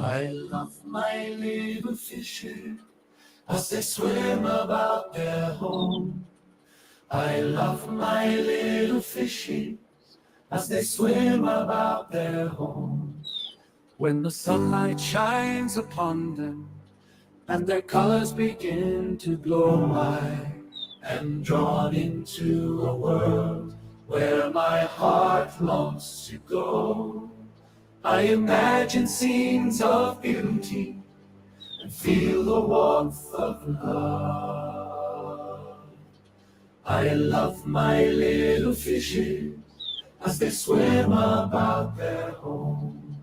I love my little fishes as they swim about their home. I love my little fishes as they swim about their home. When the sunlight shines upon them and their colors begin to glow, I am drawn into a world where my heart longs to go. I imagine scenes of beauty and feel the warmth of love. I love my little fishes as they swim about their home.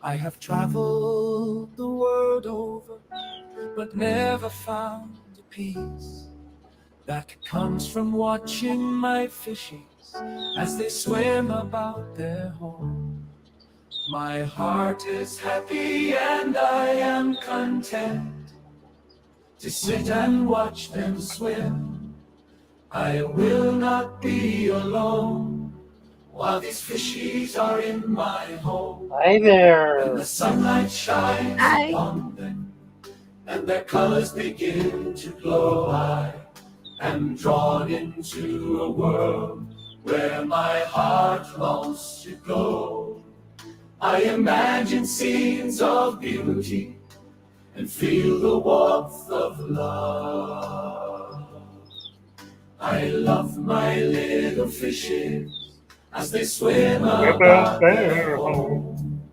I have traveled the world over, but never found the peace that comes from watching my fishes as they swim about their home. My heart is happy and I am content to sit and watch them swim. I will not be alone while these fishies are in my home. Hi there. When the sunlight shines Hi. upon them and their colors begin to glow, I am drawn into a world where my heart longs to go. I imagine scenes of beauty and feel the warmth of love. I love my little fishes as they swim about their home.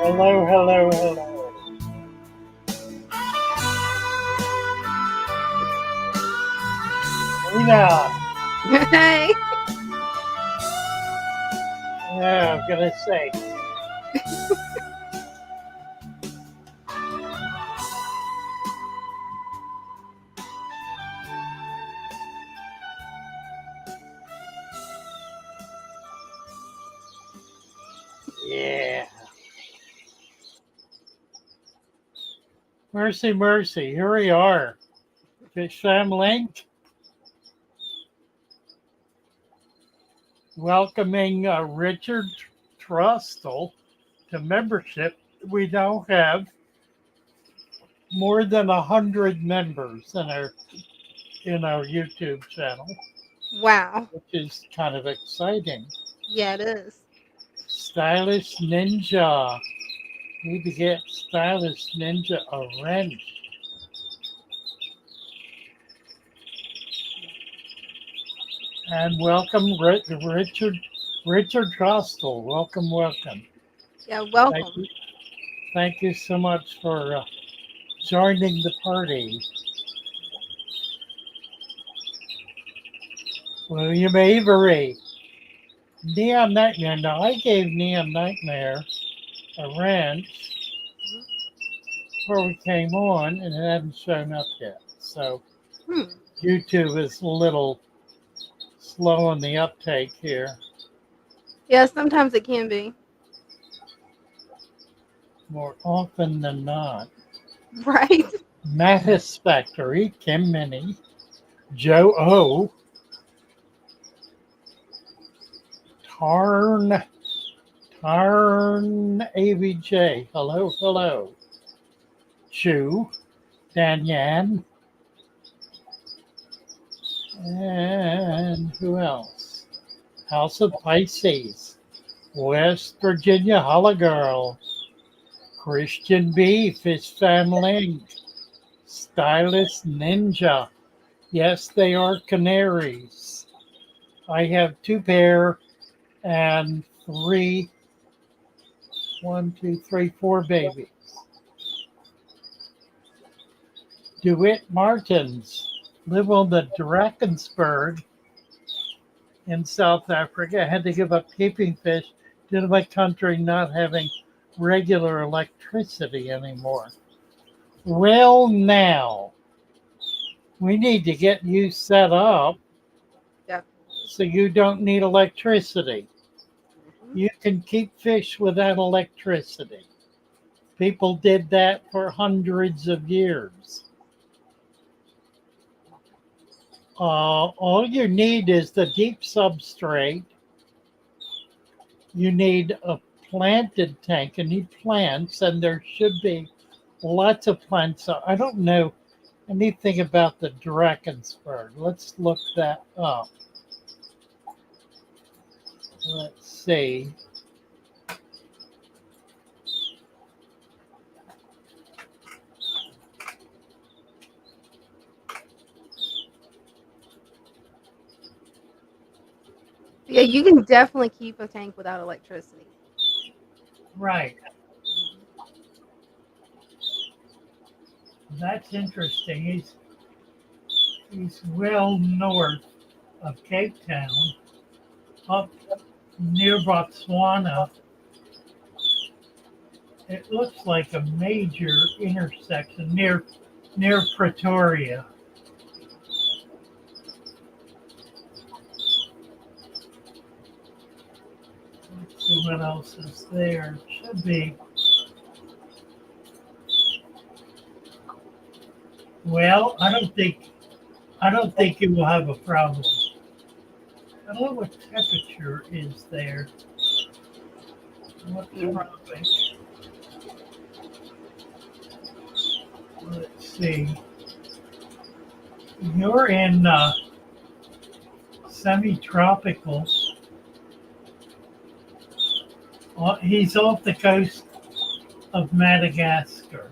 Hello, hello, hello. DINA. Hey. Yeah, I'm gonna say. Yeah. Mercy, mercy. Here we are. Fish Fam Link. Welcoming Richard Trustle to membership. We now have more than 100 members in our YouTube channel, Wow. which is kind of exciting. Yeah, it is. Stylish Ninja. Need to get Stylish Ninja a wrench. And welcome, Richard Trustle. Welcome, welcome. Yeah, welcome. Thank you so much for joining the party. William Avery. Neon Nightmare. Now, I gave Neon Nightmare a wrench before we came on, and it hadn't shown up yet. So YouTube is a little slow on the uptake here. Yeah, sometimes it can be. More often than not. Right. Mattis Factory, Kim Minnie, Joe O, Tarn AVJ, hello, hello. Chu, Dan Yan, and who else? House of Pisces, West Virginia Holla Girl, Christian B, Fish Fam Link, Stylish Ninja. Yes, they are canaries. I have 2 pair and 4 babies. DeWitt Martins live on the Drakensberg in South Africa. I had to give up keeping fish due to my country not having regular electricity anymore. Well, now we need to get you set up so you don't need electricity. You can keep fish without electricity. People did that for hundreds of years. All you need is the deep substrate. You need a planted tank. You need plants, and there should be lots of plants. So I don't know anything about the Drakensberg. Let's look that up. Let's see. Yeah, you can definitely keep a tank without electricity. Right. Mhm. That's interesting. He's well north of Cape Town, up near Botswana. It looks like a major intersection near Pretoria. Let's see what else is there. Should be. Well, I don't think you will have a problem. I don't know what temperature is there. What tropic? Let's see. You're in semi-tropical. He's off the coast of Madagascar.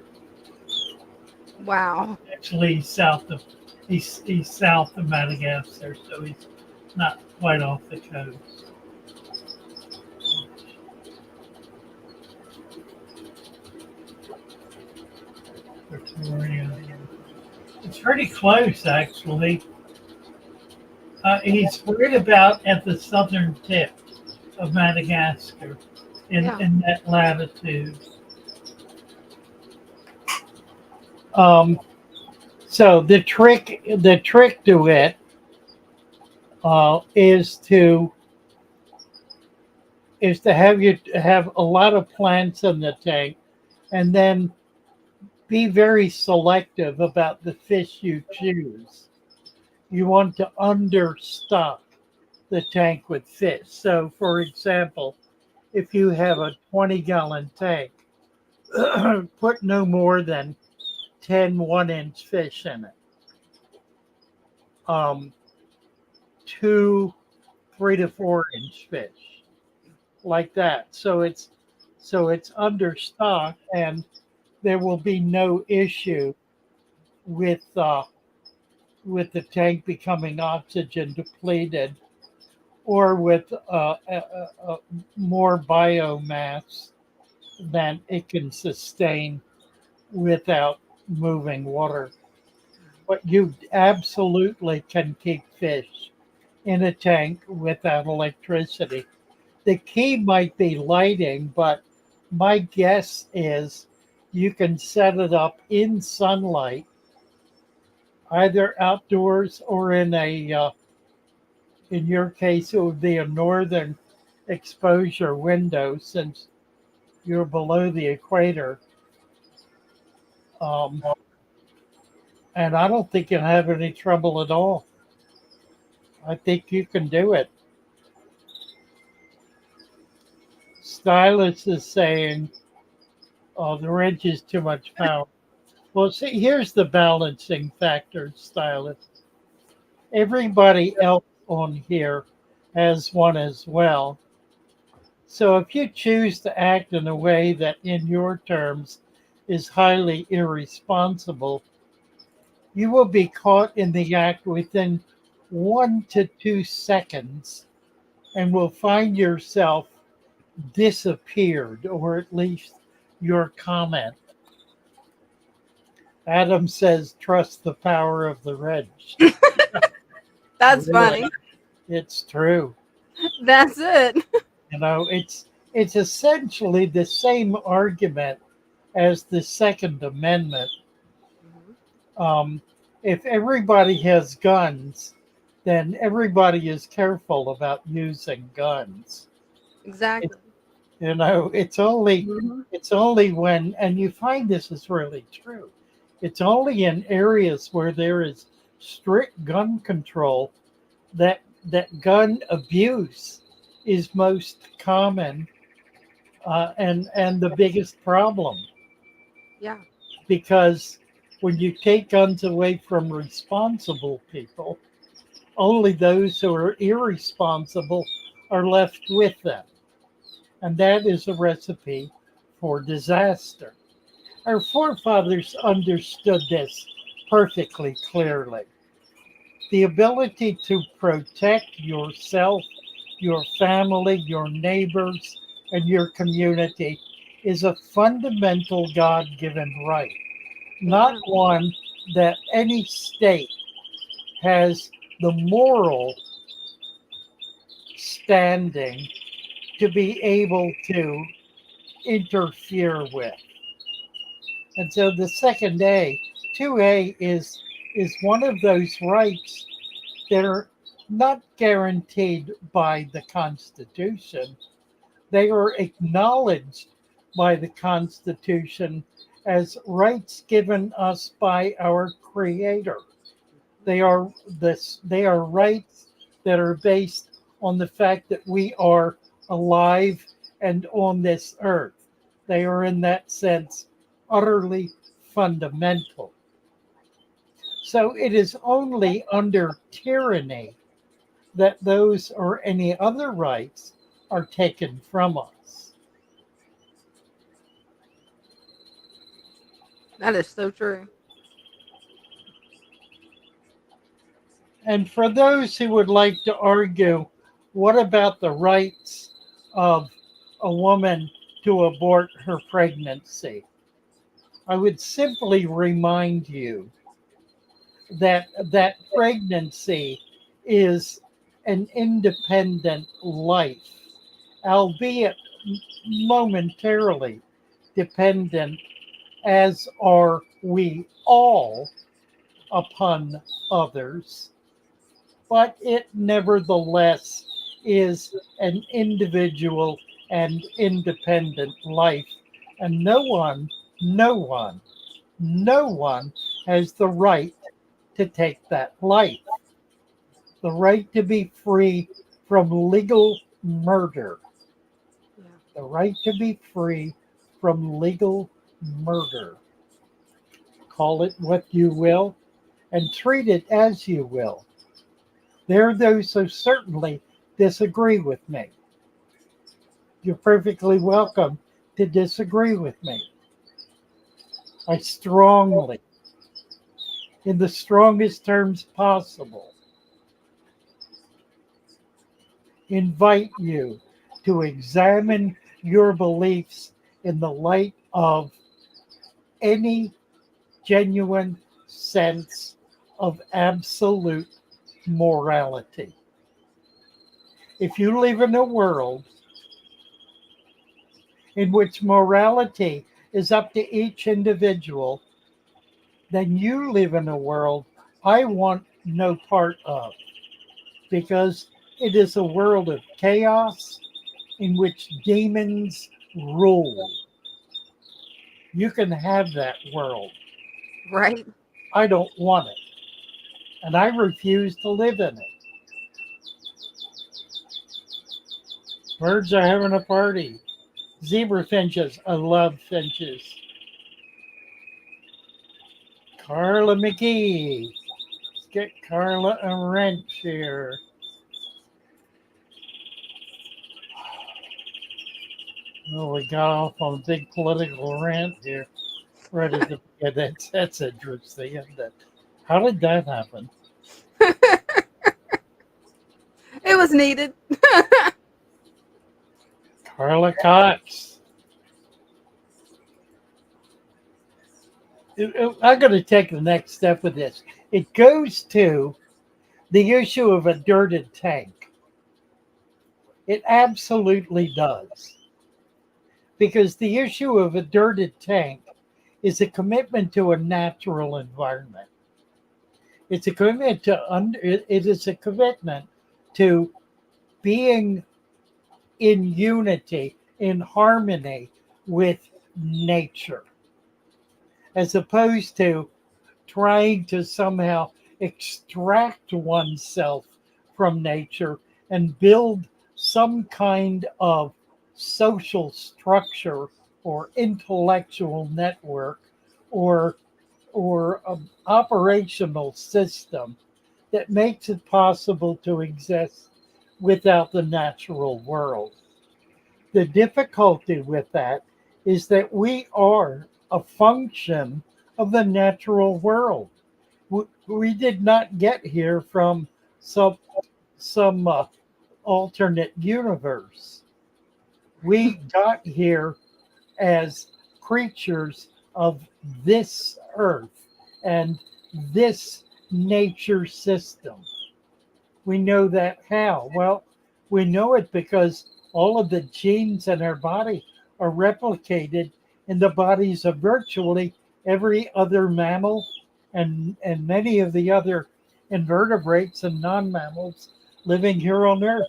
Wow. Actually, he's south of Madagascar, so he's not quite off the coast. Pretoria. It's pretty close, actually. He's right about at the southern tip of Madagascar Yeah. in that latitude. Um, so the trick to it is to have a lot of plants in the tank, and then be very selective about the fish you choose. You want to understock the tank with fish. So, for example, if you have a 20-gallon tank, put no more than 10 1-inch fish in it. Um, 2 3 to 4-inch fish, like that. So it's understocked, and there will be no issue with the tank becoming oxygen depleted, or with more biomass than it can sustain without moving water. But you absolutely can keep fish in a tank without electricity. The key might be lighting, but my guess is you can set it up in sunlight, either outdoors or in your case, it would be a northern exposure window since you're below the equator. Um, and I don't think you'll have any trouble at all. I think you can do it. Stylus is saying, oh, the wrench is too much power. Well, see, here's the balancing factor, Stylus. Everybody else on here has one as well. So if you choose to act in a way that, in your terms, is highly irresponsible, you will be caught in the act within 1 to 2 seconds and will find yourself disappeared, or at least your comment. Adam says, trust the power of the wrench. That's Really, funny. it's true. That's it. It's essentially the same argument as the Second Amendment. Mhm. Um, if everybody has guns, then everybody is careful about using guns. It, Exactly. it's only Mhm. it's only when, and you find this is really true. It's only in areas where there is strict gun control, that gun abuse is most common, and the biggest problem, Yeah. because when you take guns away from responsible people, only those who are irresponsible are left with them. And that is a recipe for disaster. Our forefathers understood this perfectly clearly. The ability to protect yourself, your family, your neighbors, and your community is a fundamental God given right, not Amen. one that any state has the moral standing to be able to interfere with. And so the second A, 2A is one of those rights that are not guaranteed by the Constitution. They are acknowledged by the Constitution as rights given us by our Creator. They are rights that are based on the fact that we are alive and on this earth. They are in that sense utterly fundamental. So it is only under tyranny that those or any other rights are taken from us. That is so true. And for those who would like to argue, what about the rights of a woman to abort her pregnancy? I would simply remind you that pregnancy is an independent life, albeit momentarily dependent, as are we all, upon others. But it nevertheless is an individual and independent life, and no one, no one, no one has the right to take that life. The right to be free from legal murder. Yeah. The right to be free from legal murder. Call it what you will and treat it as you will. There are those who certainly disagree with me. You're perfectly welcome to disagree with me. I strongly, in the strongest terms possible, invite you to examine your beliefs in the light of any genuine sense of absolute morality. If you live in a world in which morality is up to each individual, then you live in a world I want no part of, because it is a world of chaos in which demons rule. You can have that world. Right. I don't want it. And I refuse to live in it. Birds are having a party. Zebra finches. I love finches. Carla McGee. Let's get Carla a wrench here. Oh, we got off on a big political rant here. Right at the that's interesting, isn't it? How did that happen? It was needed. Carla Cox. I'm going to take the next step with this. It goes to the issue of a dirted tank. It absolutely does. Because the issue of a dirted tank is a commitment to a natural environment. It's a commitment it is a commitment to being in unity, in harmony with nature, as opposed to trying to somehow extract oneself from nature and build some kind of social structure or intellectual network or operational system that makes it possible to exist without the natural world. The difficulty with that is that we are a function of the natural world. We did not get here from some alternate universe. We got here as creatures of this earth and this nature system. We know that how? Well, we know it because all of the genes in our body are replicated in the bodies of virtually every other mammal and many of the other invertebrates and non-mammals living here on Earth.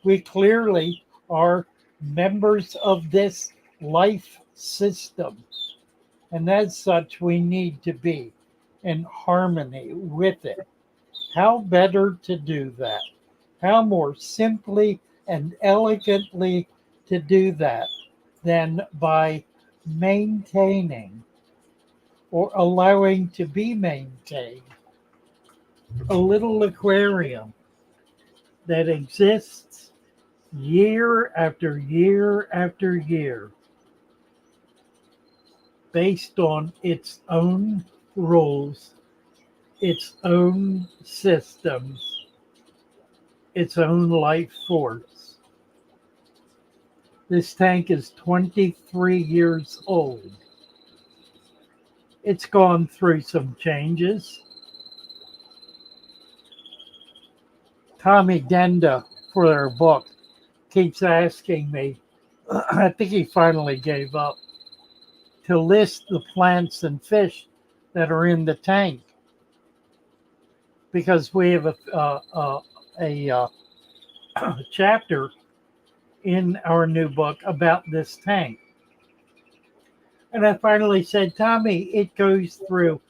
We clearly are members of this life system. And as such, we need to be in harmony with it. How better to do that? How more simply and elegantly to do that than by maintaining or allowing to be maintained a little aquarium that exists year after year after year based on its own rules, its own systems, its own life force. This tank is 23 years old. It's gone through some changes. Tommy Denda, for their book, keeps asking me, I think he finally gave up, to list the plants and fish that are in the tank. Because we have a chapter in our new book about this tank. And I finally said, Tommy, it goes through,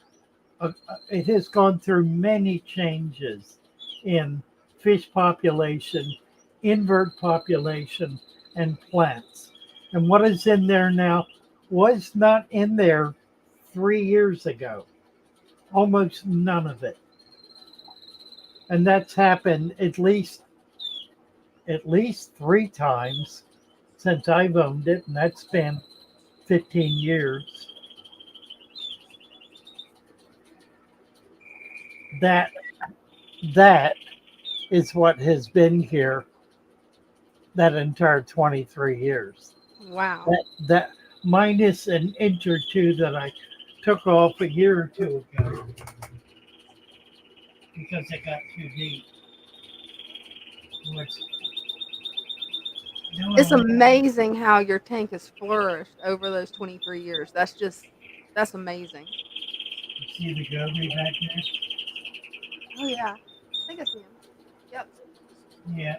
it has gone through many changes in fish population, invert population, and plants. And what is in there now was not in there 3 years ago. Almost none of it. And that's happened at least 3 times since I've owned it, and that's been 15 years. That is what has been here that entire 23 years. Wow. That minus an inch or two that I took off a year or two ago because it got too deep. It's amazing how your tank has flourished over those 23 years. That's amazing. You see the goby back there? Oh, yeah. I think I see him. Yep. Yeah.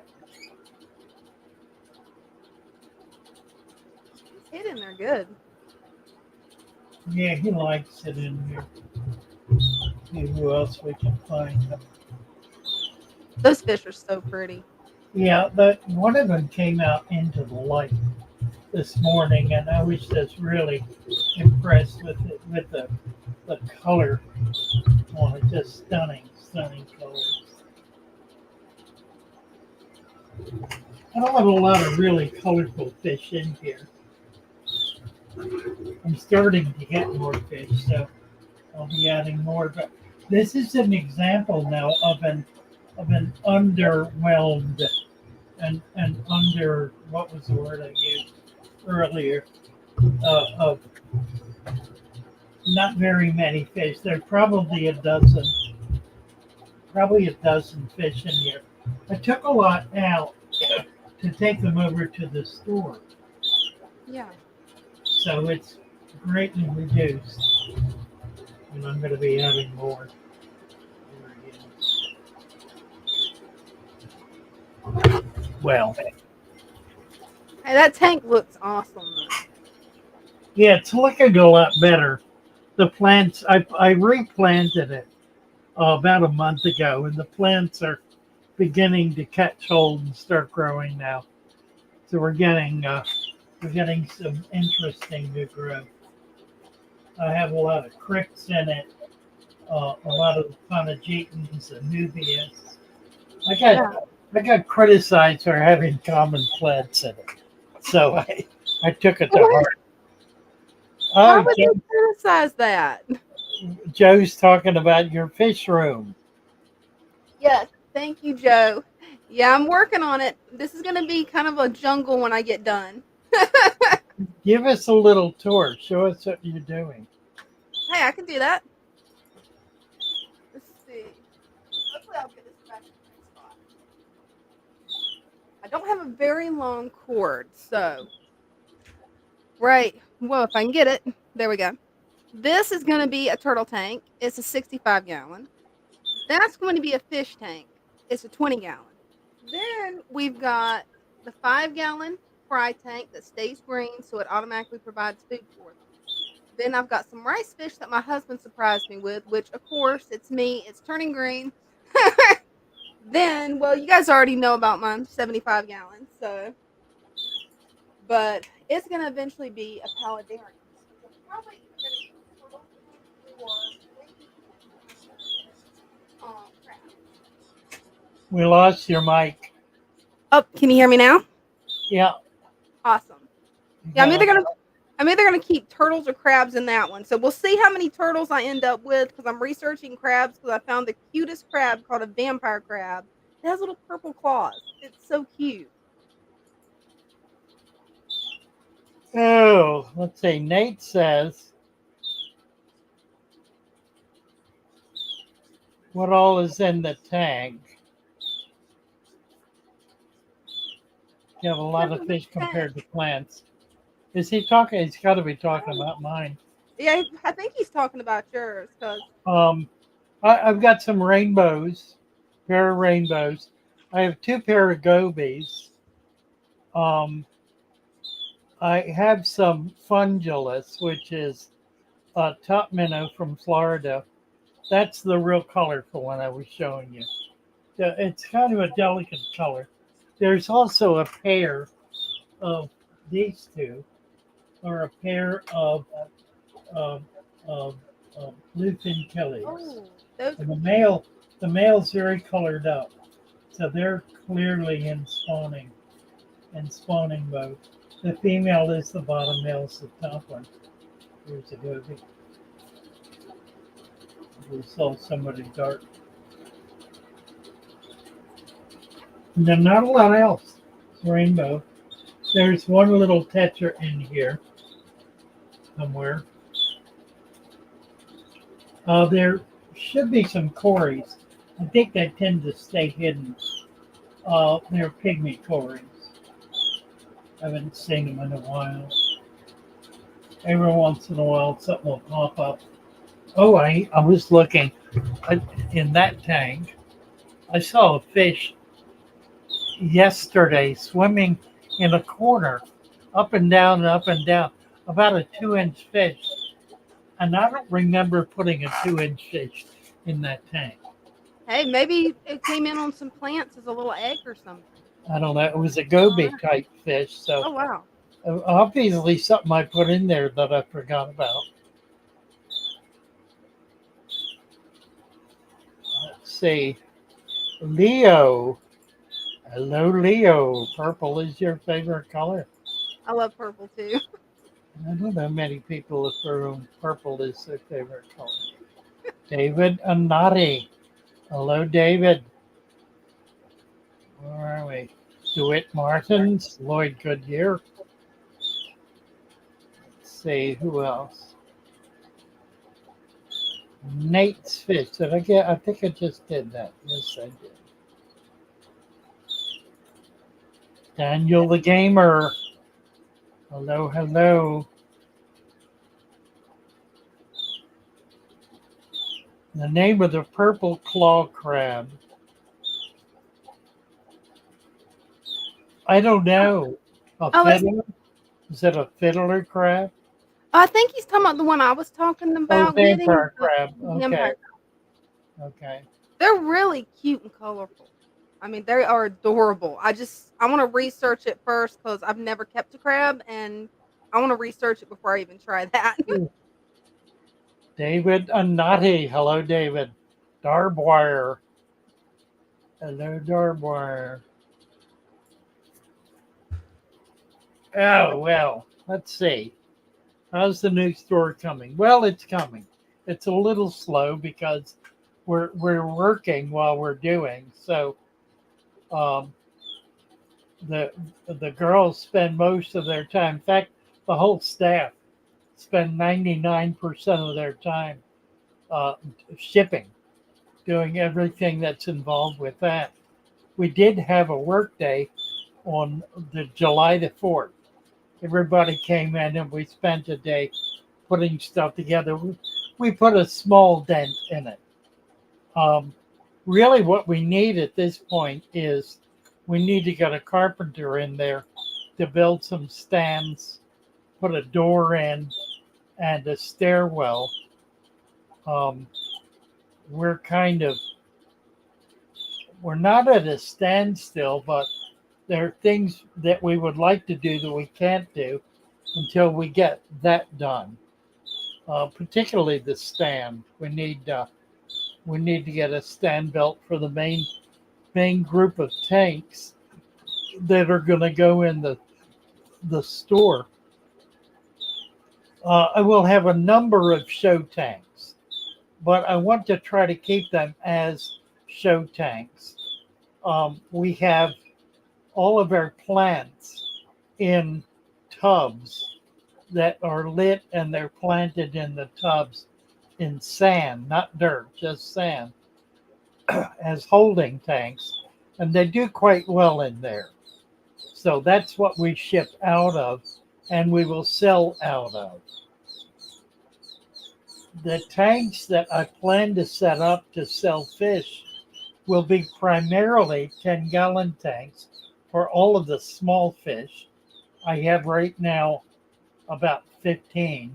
He's hidden there good. Yeah, he likes it in here. See who else we can find. Those fish are so pretty. Yeah, but one of them came out into the light this morning, and I was just really impressed with it, with the color on it. Just stunning colors. I don't have a lot of really colorful fish in here. I'm starting to get more fish, so I'll be adding more. But this is an example now of an underwhelmed and under, what was the word I used earlier, of not very many fish. There are probably a dozen fish in here. I took a lot out to take them over to the store. Yeah. So it's greatly reduced. And I'm going to be adding more. Well, Hey, that tank looks awesome. yeah, it's looking a lot better. The plants, I replanted it about a month ago, and the plants are beginning to catch hold and start growing now. So we're getting some interesting new growth. I have a lot of cricks in it, a lot of Conogetans and Nubias. I Yeah. got criticized for having common plants in it, so I took it to What? heart. Why Oh, would they criticize that? Joe's talking about your fish room. Yes. Thank you, Joe. Yeah, I'm working on it. This is gonna be kind of a jungle when I get done. Give us a little tour. Show us what you're doing. Hey, I can do that. Let's see. Hopefully, I'll get this back in the right spot. I don't have a very long cord, so right. Well, if I can get it, there we go. This is going to be a turtle tank. It's a 65-gallon. That's going to be a fish tank. It's a 20-gallon. Then we've got the 5-gallon fry tank that stays green, so it automatically provides food for them. Then I've got some rice fish that my husband surprised me with, which of course it's me. It's turning green. Then, well, you guys already know about my 75 gallons, so but it's gonna eventually be a paludarium. So we're probably either gonna use turtle or maybe crab. We lost your mic. Oh, can you hear me now? Yeah. Awesome. Yeah, I'm either gonna keep turtles or crabs in that one. So we'll see how many turtles I end up with because I'm researching crabs because I found the cutest crab called a vampire crab. It has little purple claws. It's so cute. Oh, let's see. Nate says, what all is in the tank? You have a lot of fish compared to plants. Is he talking? He's got to be talking about mine. Yeah, I think he's talking about yours because Um, I've got some rainbows, pair of rainbows. I have two pair of gobies. Um, I have some fungulus, which is a top minnow from Florida. That's the real colorful one I was showing you. It's kind of a delicate color. There's also a pair of these two, or a pair of, of, of bluefin killies. oh, those And are the male's very colored up, so they're clearly in spawning mode. The female is the bottom, male's the top one. Here's a goby. We saw somebody dark. And then not a lot else. Rainbow. There's one little tetra in here somewhere. There should be some cories. I think they tend to stay hidden. They're pygmy cories. I haven't seen them in a while. Every once in a while, something will pop up. Oh, I was looking in that tank. I saw a fish yesterday swimming in a corner, up and down and up and down, about a 2-inch fish. And I don't remember putting a 2-inch fish in that tank. hey, maybe it came in on some plants as a little egg or something. I don't know. It was a goby type fish. So Oh wow. obviously something I put in there that I forgot about. Let's see. Leo. Hello, Leo. Purple is your favorite color. I love purple too. I don't know many people for whom purple is their favorite color. David Anati. Hello, David. Where are we? DeWitt Martins, Lloyd Goodyear. Let's see, who else? Nate's Fish. Did I get? I think I just did that. Yes, I did. Daniel the Gamer. Hello, hello. The name of the purple claw crab. I don't know. A Oh, fiddler? Is it a fiddler crab? I think he's talking about the one I was talking Oh, about vampire getting. crab. Okay. Vampire. Okay. They're really cute and colorful. I mean, they are adorable. I want to research it first because I've never kept a crab, and I want to research it before I even try that. David Anati. Hello, David. Darbwire. Hello, Darbwire. Oh, well, let's see. How's the new store coming? Well, it's coming. It's a little slow because we're working while we're doing. So um, the the girls spend most of their time. In fact, the whole staff spend 99% of their time uh, shipping, doing everything that's involved with that. We did have a work day on the July the 4th. Everybody came in and we spent a day putting stuff together. We put a small dent in it. Um, really, what we need at this point is we need to get a carpenter in there to build some stands, put a door in, and a stairwell. Um, we're kind of we're not at a standstill, but there are things that we would like to do that we can't do until we get that done. Particularly the stand. We need to get a stand built for the main group of tanks that are going to go in the store. I will have a number of show tanks, but I want to try to keep them as show tanks. We have all of our plants in tubs that are lit and they're planted in the tubs in sand, not dirt, just sand, as holding tanks. And they do quite well in there. So that's what we ship out of and we will sell out of. The tanks that I plan to set up to sell fish will be primarily 10-gallon tanks for all of the small fish. I have right now about 15.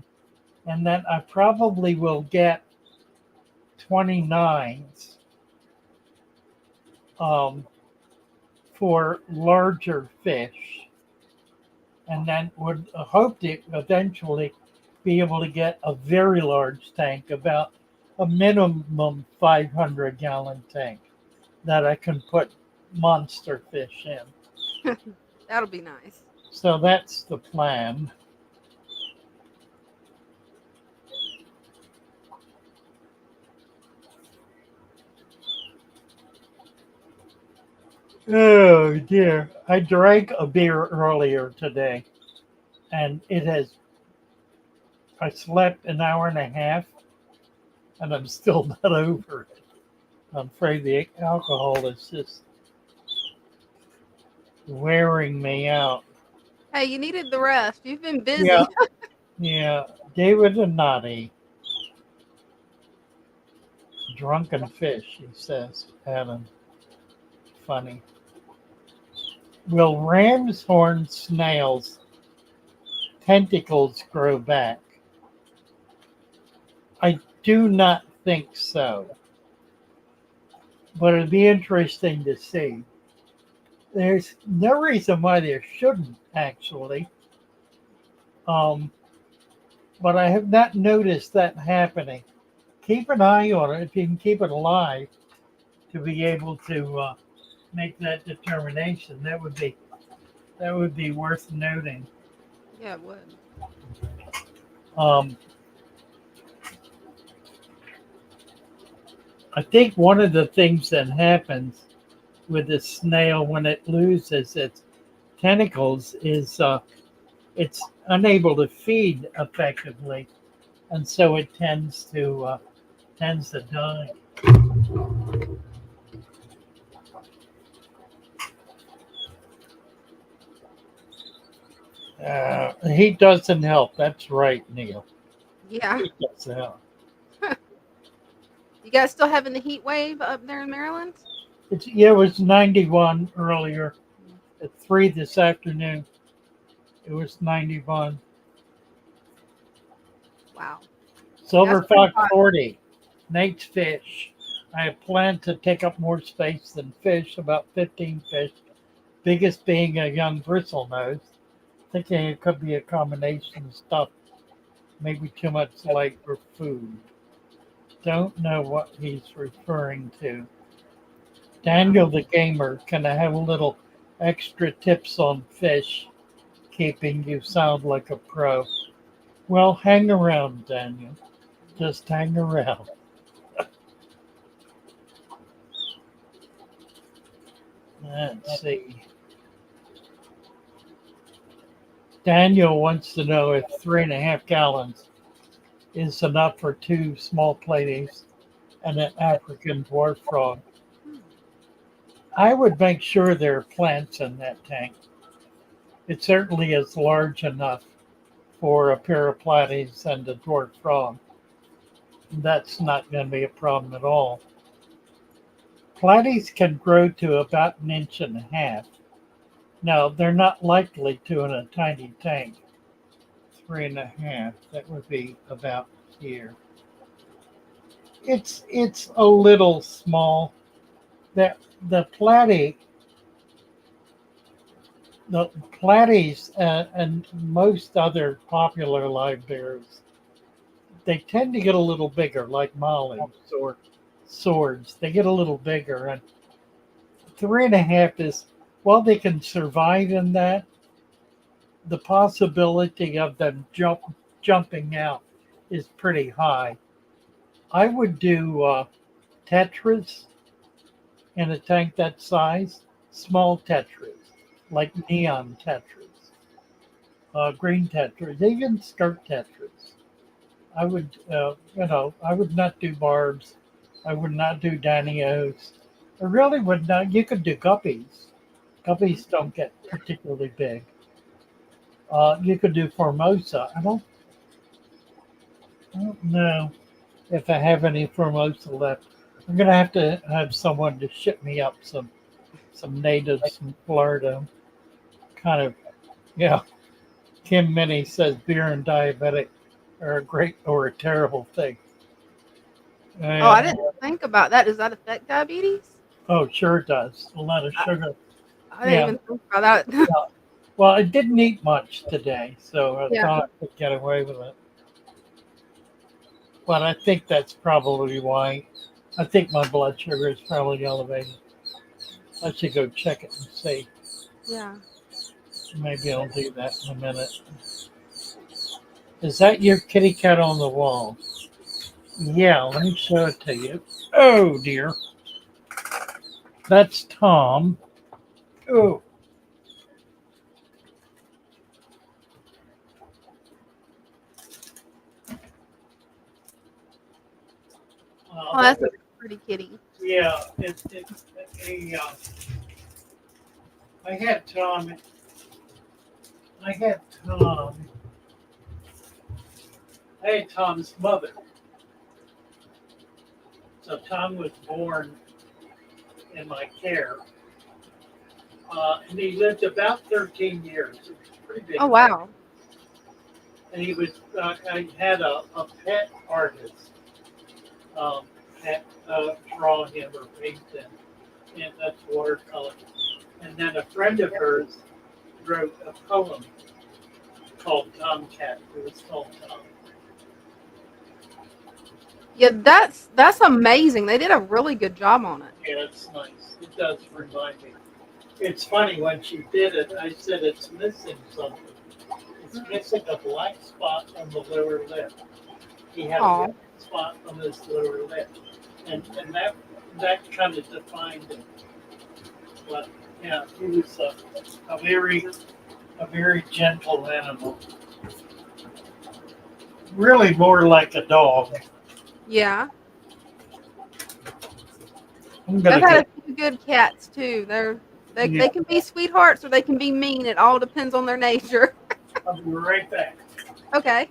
And then I probably will get 29s for larger fish. And then would hope to eventually be able to get a very large tank, about a minimum 500-gallon tank that I can put monster fish in. That'll be nice. So that's the plan. Oh dear. I drank a beer earlier today and I slept an hour and a half and I'm still not over it. I'm afraid the alcohol is just wearing me out. Hey, you needed the rest. You've been Yeah, busy. yeah. David and Noddy, drunken fish, he says. Adam, funny. Will ram's horn snails' tentacles grow back? I do not think so. But it'd be interesting to see. There's no reason why there shouldn't, actually. But I have not noticed that happening. Keep an eye on it if you can keep it alive to be able to make that determination. That would be worth noting. Yeah, it would. I think one of the things that happens with the snail when it loses its tentacles is it's unable to feed effectively, and so it tends to die. The heat doesn't help. That's right, Neil. Yeah. Heat doesn't help. You guys still having the heat wave up there in Maryland? It was 91 earlier. At 3 this afternoon, it was 91. Wow. Silver That's pretty Fox hot. 40. Nate's Fish. I plan to take up more space than fish, about 15 fish, biggest being a young bristlenose. Thinking it could be a combination of stuff, maybe too much light for food. Don't know what he's referring to. Daniel the gamer, can I have a little extra tips on fish keeping? You sound like a pro. Well, hang around, Daniel. Just hang around. Let's see. Daniel wants to know if 3.5 gallons is enough for two small platies and an African dwarf frog. I would make sure there are plants in that tank. It certainly is large enough for a pair of platies and a dwarf frog. That's not going to be a problem at all. Platies can grow to about 1.5 inches. Now, they're not likely to in a tiny tank. 3.5, that would be about here. It's a little small. The platy, the platies and most other popular live bears, they tend to get a little bigger, like mollies or swords. They get a little bigger, and 3.5 is, well, they can survive in that. The possibility of them jumping out is pretty high. I would do tetras in a tank that size, small tetras, like neon tetras, green tetras, even skirt tetras. I would, I would not do barbs. I would not do danios. I really would not. You could do guppies. Guppies don't get particularly big. You could do Formosa. I don't know if I have any Formosa left. I'm gonna have to have someone to ship me up some natives from Florida. Kind of, yeah. Kim Minnie says beer and diabetic are a great or a terrible thing. Oh, I And, didn't think about that. Does that affect diabetes? oh, sure it does. A lot of sugar. I didn't Yeah. even think about that. Well, I didn't eat much today, so I Yeah. thought I could get away with it. But I think that's probably why. I think my blood sugar is probably elevated. I should go check it and see. Yeah. Maybe I'll do that in a minute. Is that your kitty cat on the wall? Yeah, let me show it to you. Oh dear. That's Tom. Oh. Oh, that's a pretty kitty. Yeah, I had Tom. I had Tom. I had Tom's mother. So Tom was born in my care, and he lived about 13 years. It was pretty big. Oh, wow. And he was. I had a pet artist that draw him or paint him, and that's watercolor. And then a friend of hers wrote a poem called Tomcat. It was called Tom. Yeah, that's amazing. They did a really good job on it. Yeah, it's nice. It does remind me. It's funny, when she did it, I said it's missing something. It's missing a black spot on the lower lip. He had Aw. a black spot on his lower lip. And that kind of defined him. But yeah, he was a very gentle animal. Really more like a dog. Yeah. I'm gonna I've had get, a few good cats too. They Yeah. can be sweethearts or they can be mean. It all depends on their nature. I'll be right back. Okay.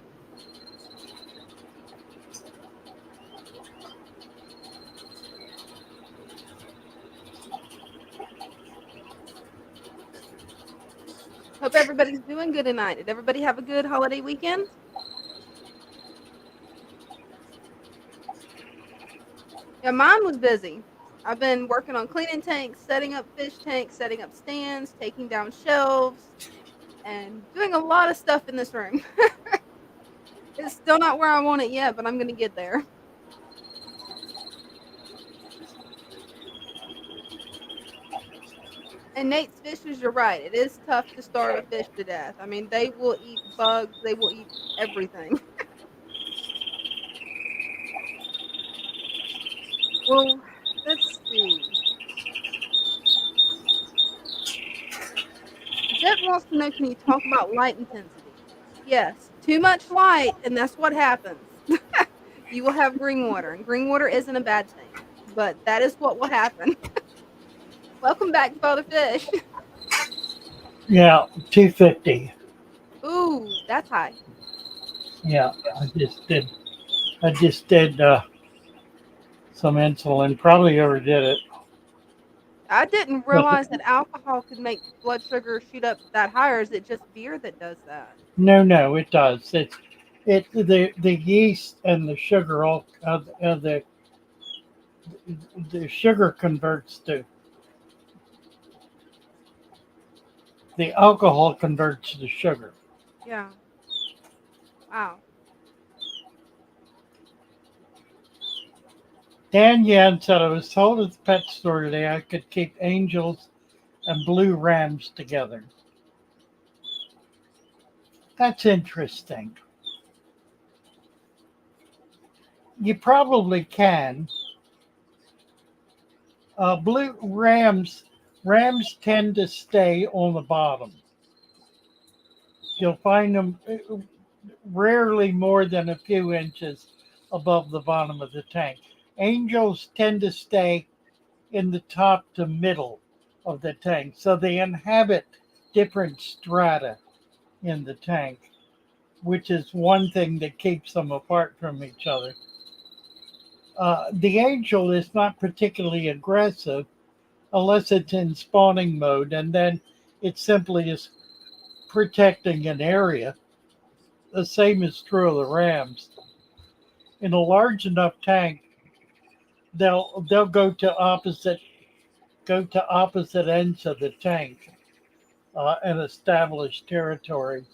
Hope everybody's doing good tonight. Did everybody have a good holiday weekend? Yeah, mine was busy. I've been working on cleaning tanks, setting up fish tanks, setting up stands, taking down shelves, and doing a lot of stuff in this room. It's still not where I want it yet, but I'm gonna get there. And Nate's fishes, you're right. It is tough to starve a fish to death. I mean, they will eat bugs, they will eat everything. Well, let's see. Jet wants to know, can you talk about light intensity? Yes, too much light, and that's what happens. You will have green water, and green water isn't a bad thing, but that is what will happen. Welcome back, Father Fish. Yeah, 250. Ooh, that's high. Yeah, I just did some insulin. Probably overdid it. I didn't But realize that alcohol could make blood sugar shoot up that high, or is it just beer that does that? no, it does. The yeast and the sugar all the sugar converts to the alcohol converts to sugar. Yeah. Wow. Dan Yan said, I was told at the pet store today I could keep angels and blue rams together. That's interesting. You probably can. Blue rams tend to stay on the bottom. You'll find them rarely more than a few inches above the bottom of the tank. Angels tend to stay in the top to middle of the tank, so they inhabit different strata in the tank, which is one thing that keeps them apart from each other. The angel is not particularly aggressive unless it's in spawning mode, and then it simply is protecting an area. The same is true of the rams. In a large enough tank, they'll go to opposite ends of the tank and establish territory.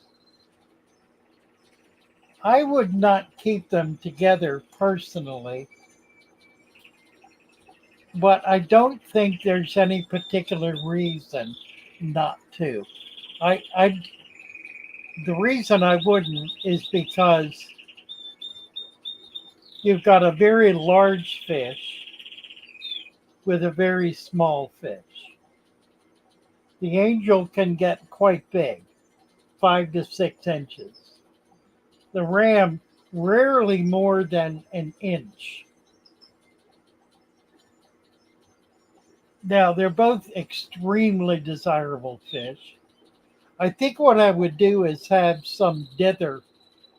I would not keep them together personally, but I don't think there's any particular reason not to. I the reason I wouldn't is because you've got a very large fish with a very small fish. The angel can get quite big, 5 to 6 inches. The ram rarely more than an inch. Now, they're both extremely desirable fish. I think what I would do is have some dither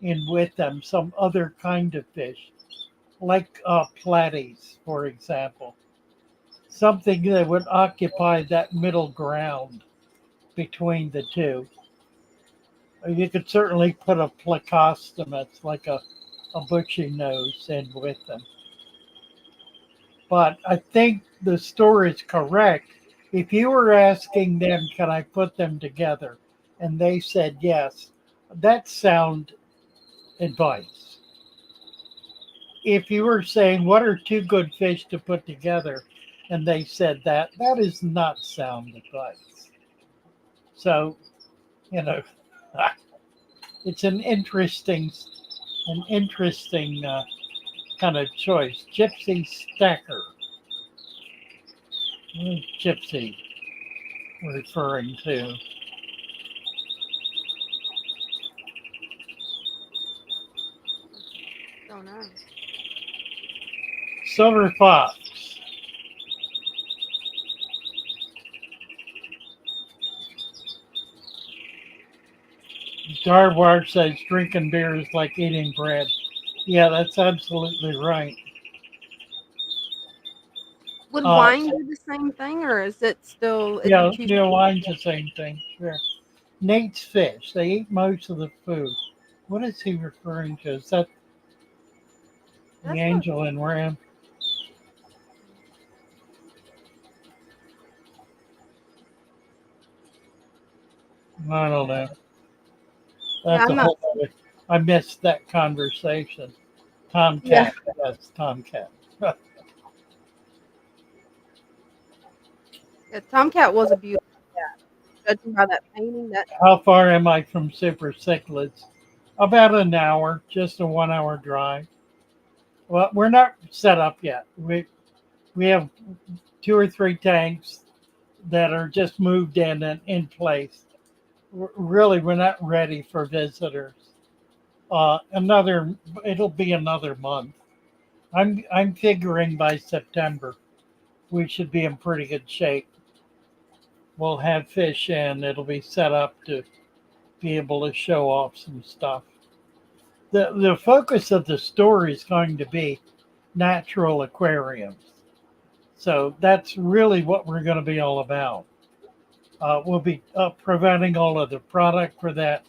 in with them, some other kind of fish, like platies, for example. Something that would occupy that middle ground between the two. You could certainly put a plecostomus, like a bushy nose, in with them. But I think the story is correct. If you were asking them, can I put them together? And they said yes, that's sound advice. If you were saying, what are two good fish to put together? And they said that, that is not sound advice. So, you know, it's an interesting kind of choice. Gypsy Stacker. What is Gypsy referring to? Don't know. Silver Fox. Darwar says drinking beer is like eating bread. Yeah, that's absolutely right. Would Uh, wine do the same thing, or is it still, is it yeah, too Neil sweet? Wine's the same thing. Sure. Nate's fish. They eat most of the food. What is he referring to? Is that the That's what angel and ram? I don't know. Yeah, That's I'm a not. whole other. I missed that conversation. Yeah, Tomcat. Yes, Tomcat. yeah. Tomcat was a beautiful cat. Judging by that painting, that How far am I from Super Cichlids? About an hour, just a 1 hour drive. Well, we're not set up yet. We have 2 or 3 tanks that are just moved in and in place. Really, we're not ready for visitors. Another, it'll be another month. I'm figuring by September we should be in pretty good shape. We'll have fish in. It'll be set up to be able to show off some stuff. The focus of the story is going to be natural aquariums. So that's really what we're going to be all about. We'll be providing all of the product for that.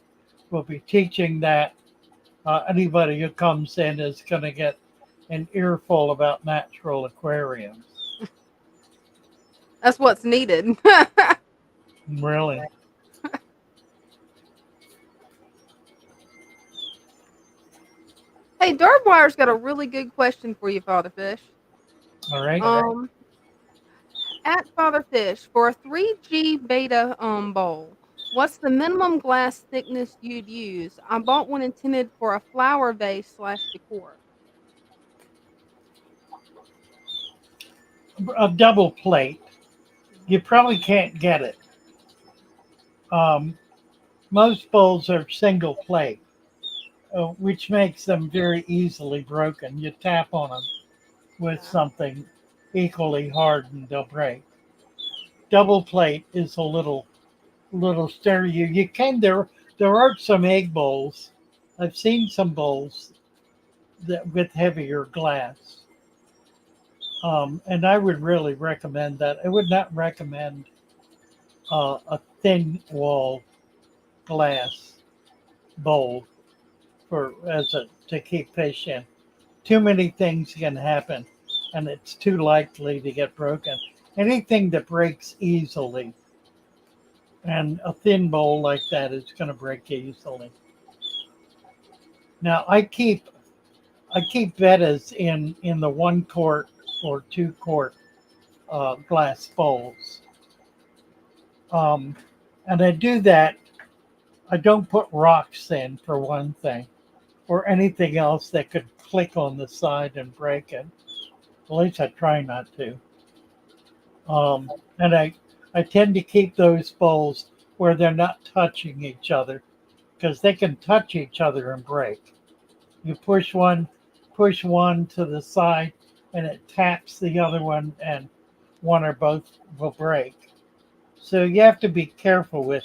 We'll be teaching that. Anybody who comes in is going to get an earful about natural aquariums. that's what's needed. Really. Hey, Darkwire's got a really good question for you, Father Fish. All right. Um, at Father Fish, for a 3G beta bowl, what's the minimum glass thickness you'd use? I bought one intended for a flower vase slash decor. A double plate. You probably can't get it. Um, most bowls are single plate, which makes them very easily broken. You tap on them with Yeah. something equally hard and they'll break. Double plate is a little stereo. You can there are some egg bowls. I've seen some bowls that with heavier glass. And I would really recommend that. I would not recommend a thin wall glass bowl for as a to keep fish in. Too many things can happen, and it's too likely to get broken. Anything that breaks easily, and a thin bowl like that is going to break easily. Now I keep bettas in the 1 quart or 2 quart glass bowls, and I do that. I don't put rocks in for one thing, or anything else that could click on the side and break it. At least I try not to. And I tend to keep those bowls where they're not touching each other because they can touch each other and break. You push one to the side, and it taps the other one, and one or both will break. So you have to be careful with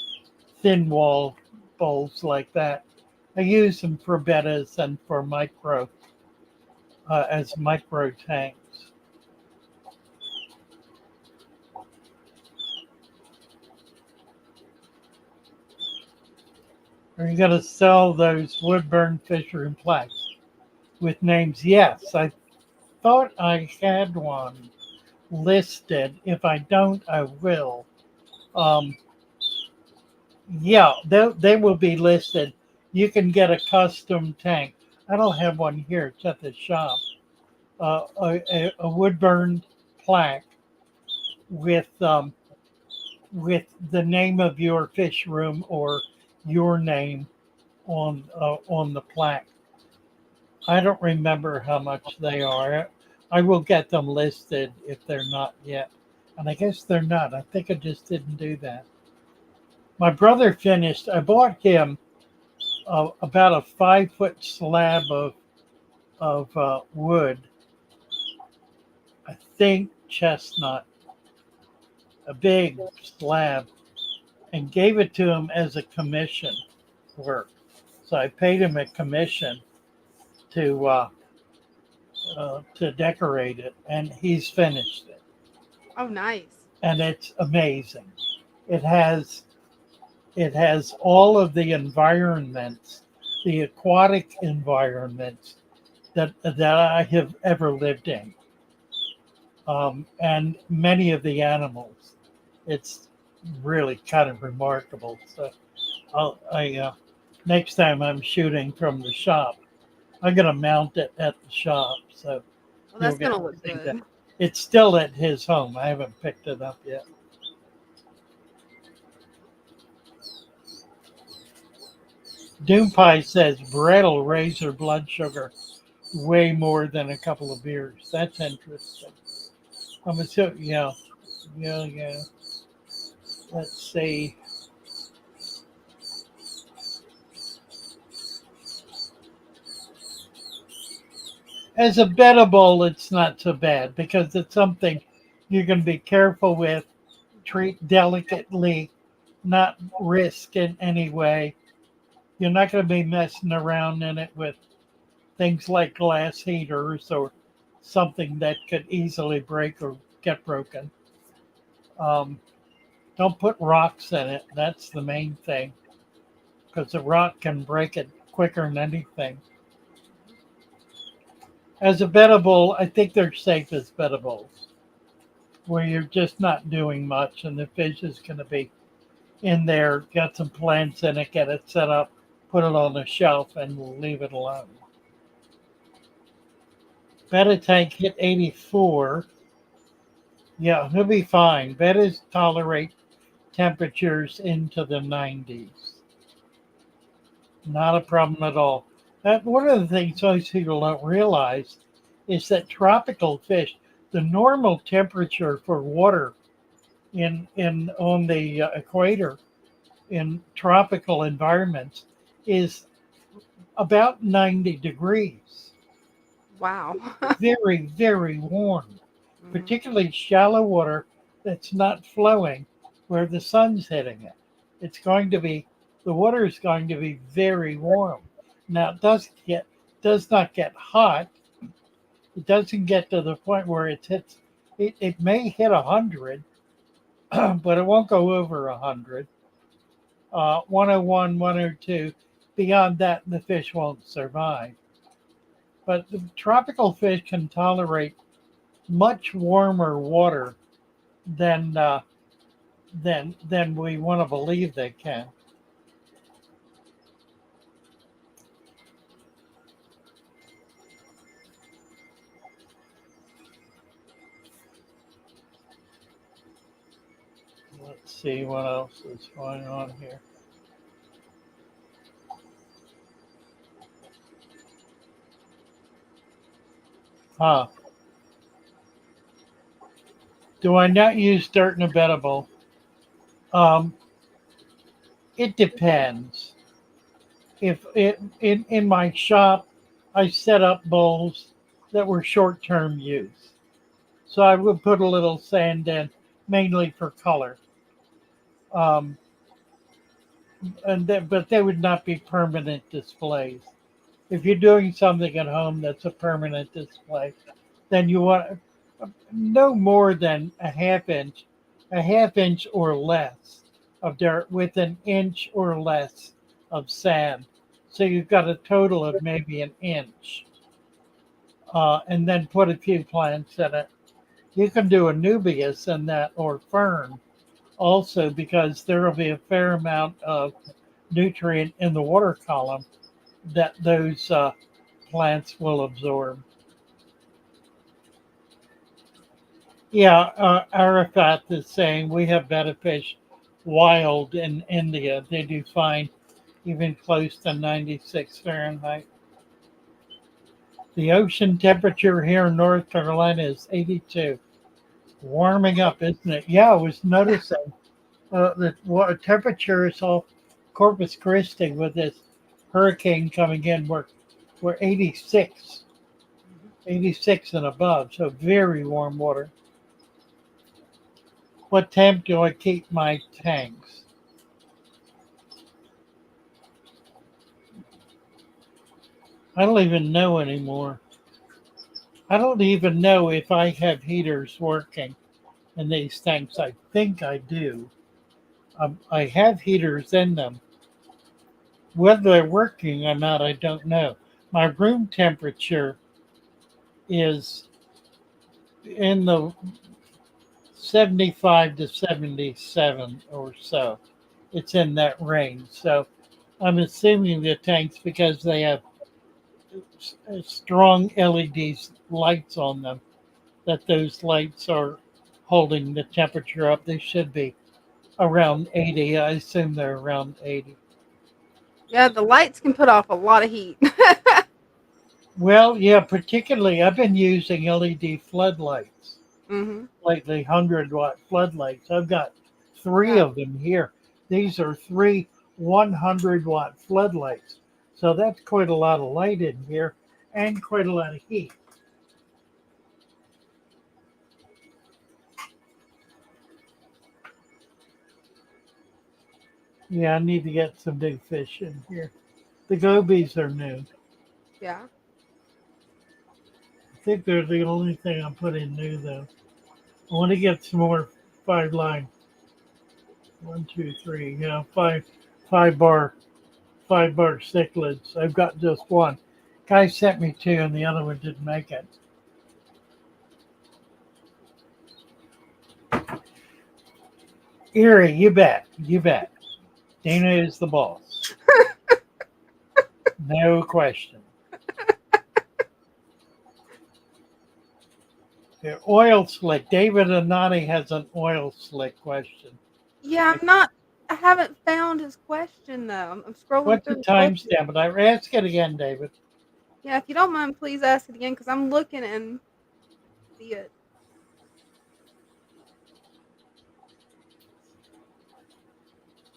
thin wall bowls like that. I use them for bettas and for micro as micro tanks. Are you going to sell those Woodburn Fisher and plaques with names? Yes, I thought I had one listed. If I don't, I will. Um, yeah, they will be listed. You can get a custom tank. I don't have one here. It's at the shop. A Woodburn plaque with with the name of your fish room or your name on the plaque. I don't remember how much they are. I will get them listed if they're not yet. And I guess they're not. I think I just didn't do that. My brother finished, I bought him about a 5 foot slab of wood, I think chestnut, a big slab, and gave it to him as a commission work. So I paid him a commission to to decorate it, and he's finished it, Oh, nice. and it's amazing. It has all of the environments, the aquatic environments that I have ever lived in, and many of the animals. It's really kind of remarkable. So Next time I'm shooting from the shop, I'm gonna mount it at the shop, so Well, you'll that's get gonna to look see that. good. It's still at his home. I haven't picked it up yet. Doom Pie says bread will raise her blood sugar way more than a couple of beers. That's interesting. I'm assuming, yeah. Let's see. As a bettable, it's not so bad because it's something you can be careful with, treat delicately, not risk in any way. You're not going to be messing around in it with things like glass heaters or something that could easily break or get broken. Um, don't put rocks in it. That's the main thing because the rock can break it quicker than anything. As a bettable, I think they're safe as bettables, where you're just not doing much and the fish is going to be in there, got some plants in it, get it set up, put it on the shelf, and leave it alone. Betta tank hit 84. Yeah, he'll be fine. Bettas tolerate temperatures into the 90s. Not a problem at all. One of the things most people don't realize is that tropical fish, the normal temperature for water in on the equator in tropical environments is about 90 degrees. Wow. Very, very warm, Mhm. particularly shallow water that's not flowing where the sun's hitting it. It's going to be, the water is going to be very warm. Now, does not get hot. It doesn't get to the point where it may hit 100, but it won't go over 100. 101, 102. Beyond that, the fish won't survive. But the tropical fish can tolerate much warmer water than than we want to believe they can. Let's see what else is going on here. Huh. Do I not use dirt in a bettable? Um, it depends. If it in my shop, I set up bowls that were short term use. So I would put a little sand in, mainly for color. Um, but they would not be permanent displays. If you're doing something at home that's a permanent display, then you want no more than a half inch or less of dirt with an inch or less of sand. So you've got a total of maybe an inch, and then put a few plants in it. You can do a nubius in that or fern also because there will be a fair amount of nutrient in the water column that those plants will absorb. Yeah, Arafat is saying we have better fish wild in India. They do fine even close to 96 Fahrenheit. The ocean temperature here in North Carolina is 82. Warming up, isn't it? Yeah, I was noticing the temperature is all Corpus Christi with this hurricane coming in. We're 86, Mhm. 86 and above, so very warm water. What temp do I keep my tanks? I don't even know anymore. I don't even know if I have heaters working in these tanks. I think I do. I have heaters in them. Whether they're working or not, I don't know. My room temperature is in the 75 to 77 or so. it's in that range. So I'm assuming the tanks, because they have strong LED lights on them, that those lights are holding the temperature up. They should be around 80. I assume they're around 80. Yeah, the lights can put off a lot of heat. Well, yeah, particularly I've been using LED floodlights, hmm like the 100-watt floodlights. I've got three Yeah. of them here. These are three 100-watt floodlights. So that's quite a lot of light in here and quite a lot of heat. Yeah, I need to get some big fish in here. The gobies are new. Yeah. I think they're the only thing I'm putting new though. I want to get some more 5 line. 1, 2, 3. Yeah, five bar 5 bar cichlids. I've got just one. Guy sent me two, and the other one didn't make it. Erie, you bet, you bet. Dana is the boss. No question. The oil slick. David Anani has an oil slick question. Yeah, I haven't found his question though. I'm scrolling What's the through the question. timestamp? But I ask it again, David. Yeah, if you don't mind, please ask it again because I'm looking and see it.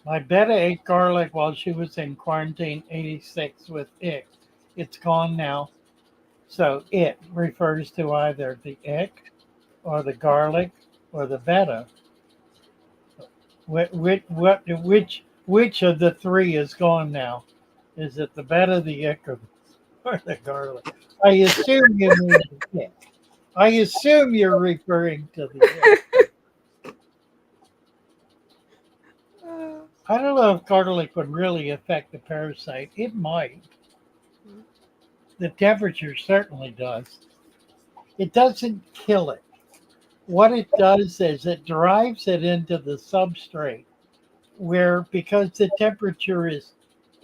My Betta ate garlic while she was in quarantine 86 with ick. It's gone now. So it refers to either the ick or the garlic or the Betta. Which of the three is gone now? Is it the Betta, the ick, or the garlic? I assume you mean the ick. I assume you're referring to the ick. Uh, I don't know if garlic would really affect the parasite. It might. mm, The temperature certainly does. It doesn't kill it. What it does is it drives it into the substrate where, because the temperature is,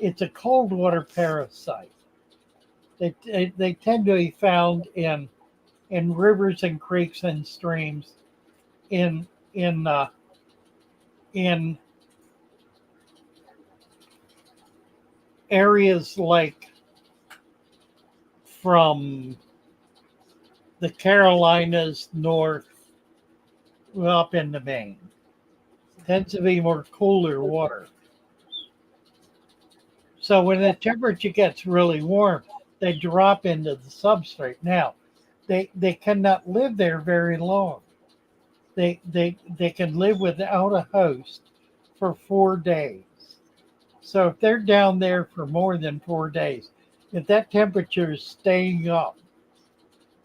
it's a cold water parasite. They tend to be found in rivers and creeks and streams in in uh, in areas like from the Carolinas north up into Maine. Tends to be more cooler water. So when the temperature gets really warm, they drop into the substrate. Now, they cannot live there very long. They can live without a host for 4 days. So if they're down there for more than 4 days, if that temperature is staying up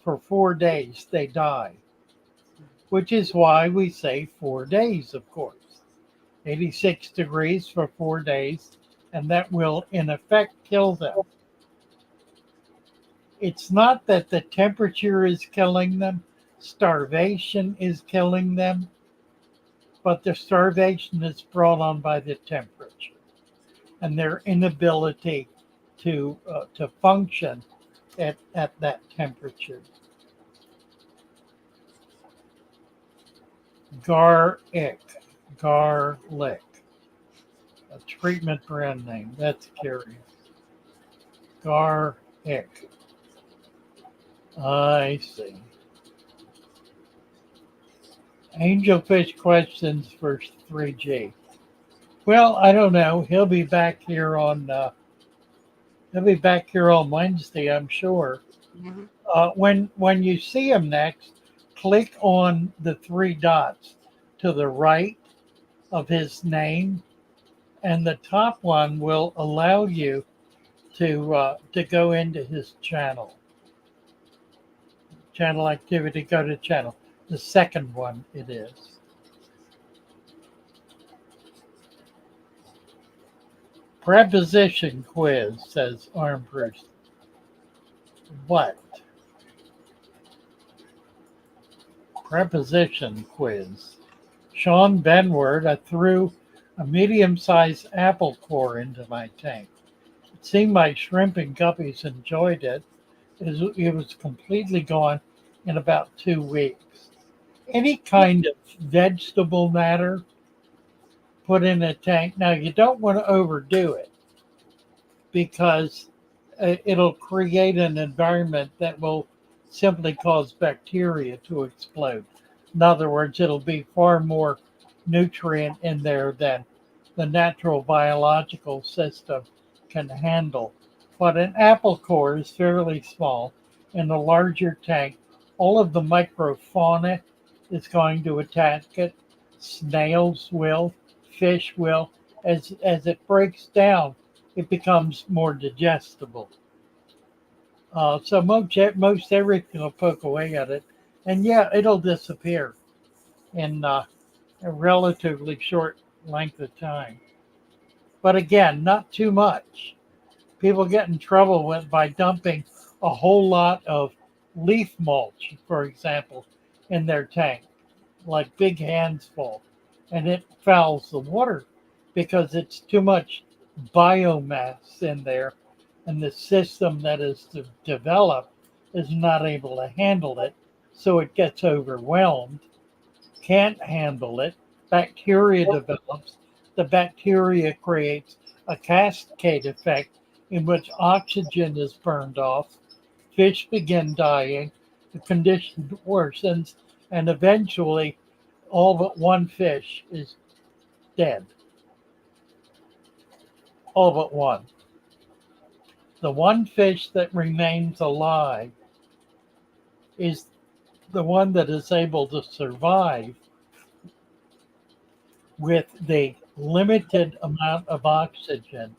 for 4 days, they die. Which is why we say 4 days, of course. 86 degrees for 4 days, and that will in effect kill them. It's not that the temperature is killing them, starvation is killing them, but the starvation is brought on by the temperature and their inability to function at that temperature. Garlic, a treatment brand name. That's curious. Garlic. I see. Angelfish questions for 3G. Well, I don't know. He'll be back here on Wednesday, I'm sure. mhm. When you see him next, click on the three dots to the right of his name, and the top one will allow you to go into his channel. Channel activity, go to channel. The second one it is. Preposition quiz, says Armbruster. What? Preposition quiz. Sean Benward, I threw a medium-sized apple core into my tank. It seemed my shrimp and guppies enjoyed it. It was completely gone in about 2 weeks. Any kind of vegetable matter put in a tank. Now, you don't want to overdo it because it'll create an environment that will simply cause bacteria to explode. In other words, it'll be far more nutrient in there than the natural biological system can handle. But an apple core is fairly small. In a larger tank, all of the microfauna is going to attack it. Snails will, fish will. As it breaks down, it becomes more digestible. So most everything will poke away at it, and yeah, it'll disappear in a relatively short length of time. But again, not too much. People get in trouble by dumping a whole lot of leaf mulch, for example, in their tank, like big hands full, and it fouls the water because it's too much biomass in there, and the system that is developed is not able to handle it, so it gets overwhelmed, can't handle it. Bacteria develops. The bacteria creates a cascade effect in which oxygen is burned off. Fish begin dying. The condition worsens, and eventually, all but one fish is dead. All but one. The one fish that remains alive is the one that is able to survive with the limited amount of oxygen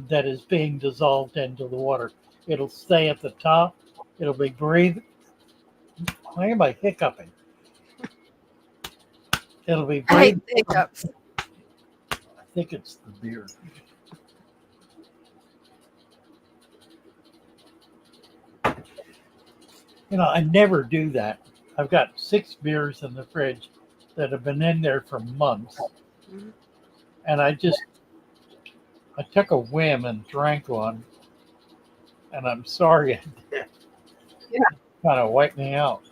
that is being dissolved into the water. It'll stay at the top. It'll be breathing. Why am I hiccuping? It'll be I hate breathing. the hiccups. I think it's the beer. I never do that. I've got 6 beers in the fridge that have been in there for months. And I took a whim and drank one. And I'm sorry I did. Yeah. Kind of wiped me out.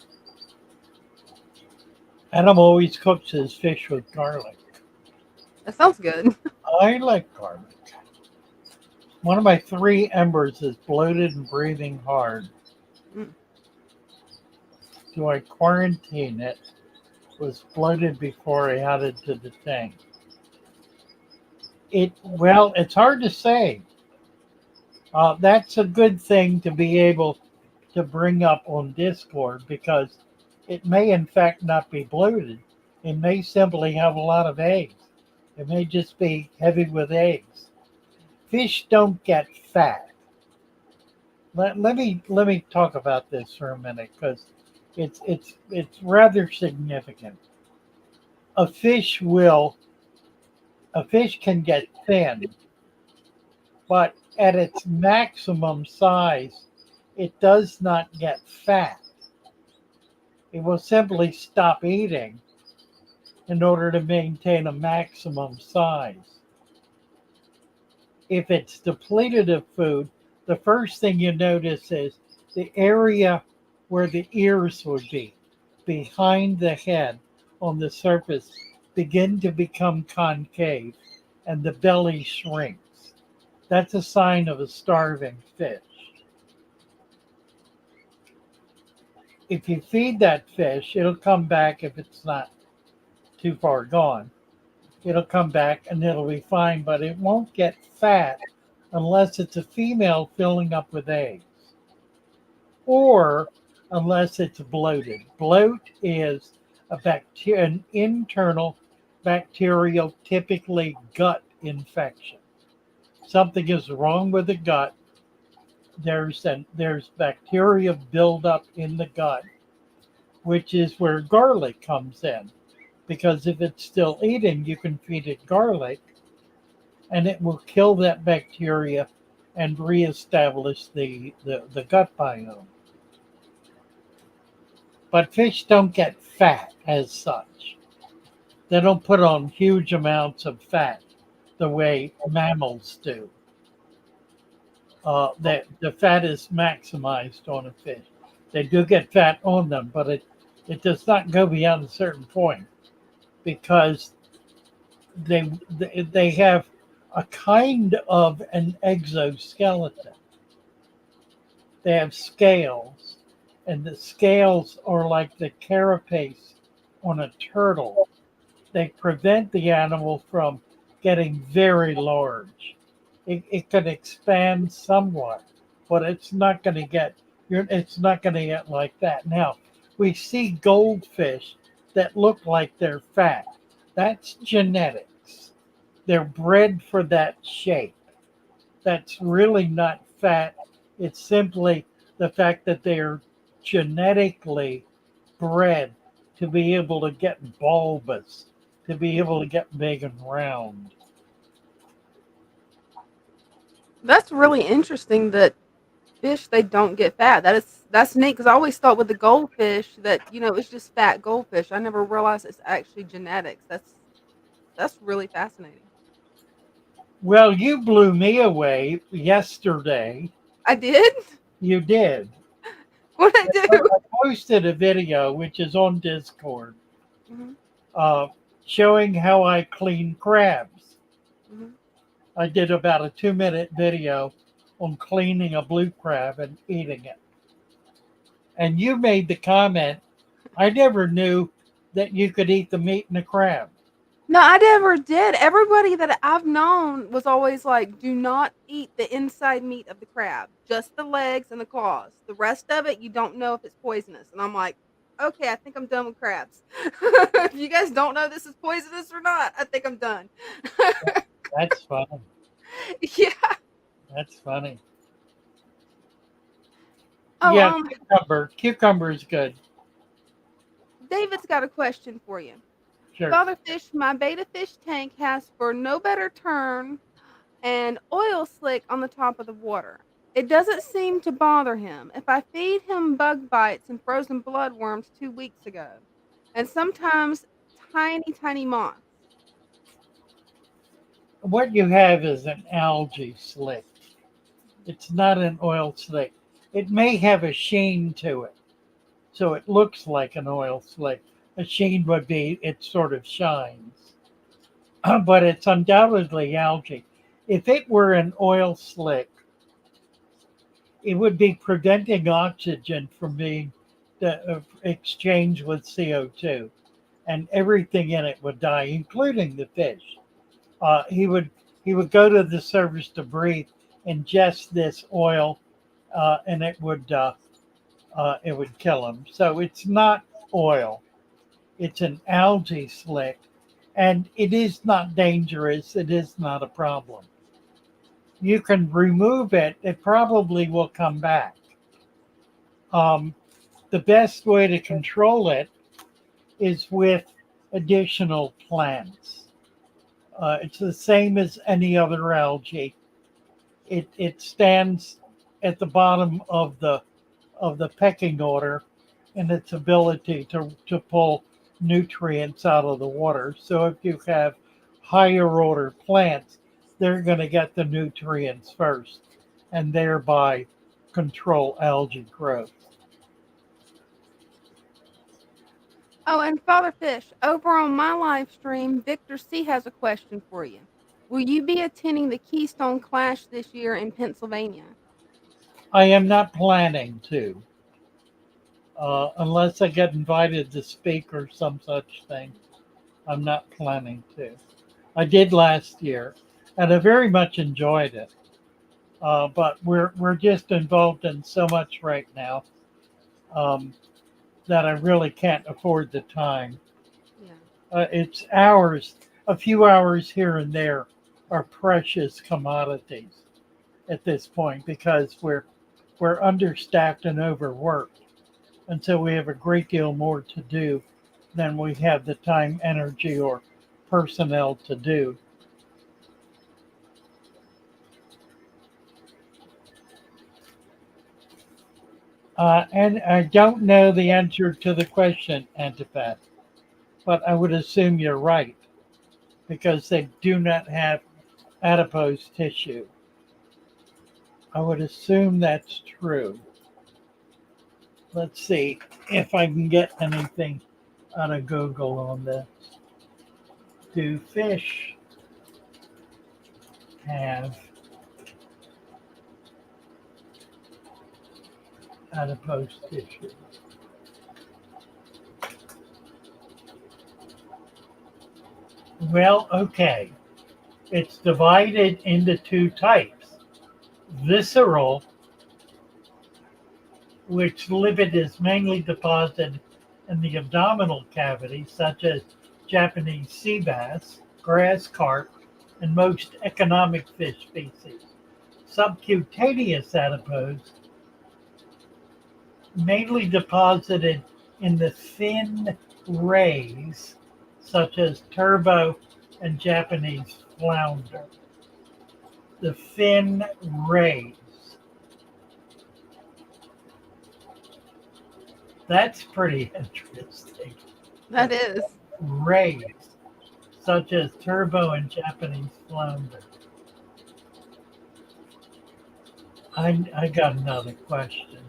Adam always cooks his fish with garlic. That sounds good. I like garlic. One of my 3 embers is bloated and breathing hard. Do I quarantine it? Was bloated before I added to the tank. It's hard to say. That's a good thing to be able to bring up on Discord because it may in fact not be bloated. It may simply have a lot of eggs. It may just be heavy with eggs. Fish don't get fat. Let me talk about this for a minute because it's rather significant. A fish can get thin, but at its maximum size, it does not get fat. It will simply stop eating in order to maintain a maximum size. If it's depleted of food, the first thing you notice is the area where the ears would be, behind the head on the surface, begin to become concave and the belly shrinks. That's a sign of a starving fish. If you feed that fish, it'll come back if it's not too far gone. It'll come back and it'll be fine, but it won't get fat unless it's a female filling up with eggs or unless it's bloated. Bloat is an internal bacterial, typically gut infection. Something is wrong with the gut. There's bacteria buildup in the gut, which is where garlic comes in. Because if it's still eating, you can feed it garlic and it will kill that bacteria and reestablish the gut biome. But fish don't get fat as such. They don't put on huge amounts of fat the way mammals do. The fat is maximized on a fish. They do get fat on them, but it does not go beyond a certain point because they have a kind of an exoskeleton. They have scales, and the scales are like the carapace on a turtle. They prevent the animal from getting very large. It can expand somewhat, but it's not going to get it's not going to get like that. Now, we see goldfish that look like they're fat. That's genetics. They're bred for that shape. That's really not fat. It's simply the fact that they're genetically bred to be able to get bulbous, to be able to get big and round. That's really interesting that fish they don't get fat. That's neat because I always thought with the goldfish that it's just fat goldfish. I never realized it's actually genetics. That's really fascinating. Well, you blew me away yesterday. I did. You did. What I do? I posted a video, which is on Discord, Hmm. uh, showing how I clean crabs. Hmm. I did about a 2-minute video on cleaning a blue crab and eating it. And you made the comment, I never knew that you could eat the meat in a crab. No, I never did. Everybody that I've known was always like, "Do not eat the inside meat of the crab, just the legs and the claws. The rest of it, you don't know if it's poisonous." And I'm like, "Okay, I think I'm done with crabs. If you guys don't know this is poisonous or not, I think I'm done." That's funny. Yeah. That's funny. Oh, Yeah, cucumber. Cucumber is good. David's got a question for you. Sure. Father fish, my beta fish tank has for no better term and oil slick on the top of the water. It doesn't seem to bother him. If I feed him bug bites and frozen bloodworms 2 weeks ago, and sometimes tiny, tiny moths. What you have is an algae slick. It's not an oil slick. It may have a sheen to it, so it looks like an oil slick. A sheen would be it sort of shines, but it's undoubtedly algae. If it were an oil slick, it would be preventing oxygen from being exchanged with CO2, and everything in it would die, including the fish. He would go to the surface to breathe, ingest this oil, and it would kill him. So it's not oil; it's an algae slick, and it is not dangerous. It is not a problem. You can remove it; it probably will come back. Um, the best way to control it is with additional plants. It's the same as any other algae. It stands at the bottom of the pecking order in its ability to pull nutrients out of the water. So if you have higher order plants, they're going to get the nutrients first and thereby control algae growth. Oh, and Father Fish, over on my live stream, Victor C has a question for you. Will you be attending the Keystone Clash this year in Pennsylvania? I am not planning to, unless I get invited to speak or some such thing. I'm not planning to. I did last year, and I very much enjoyed it. But we're just involved in so much right now um, that I really can't afford the time. Yeah. It's hours, a few hours here and there are precious commodities at this point because we're understaffed and overworked, and so we have a great deal more to do than we have the time, energy, or personnel to do. And I don't know the answer to the question, Antipath. but I would assume you're right because they do not have adipose tissue. I would assume that's true. Let's see if I can get anything out of Google on this. Do fish have adipose tissue? Well, okay. It's divided into two types. Visceral, which lipid is mainly deposited in the abdominal cavity, such as Japanese sea bass, grass carp, and most economic fish species. Subcutaneous adipose, mainly deposited in the thin rays, such as turbo and Japanese flounder. The fin rays. That's pretty interesting. That is. Rays, such as turbo and Japanese flounder. I got another question.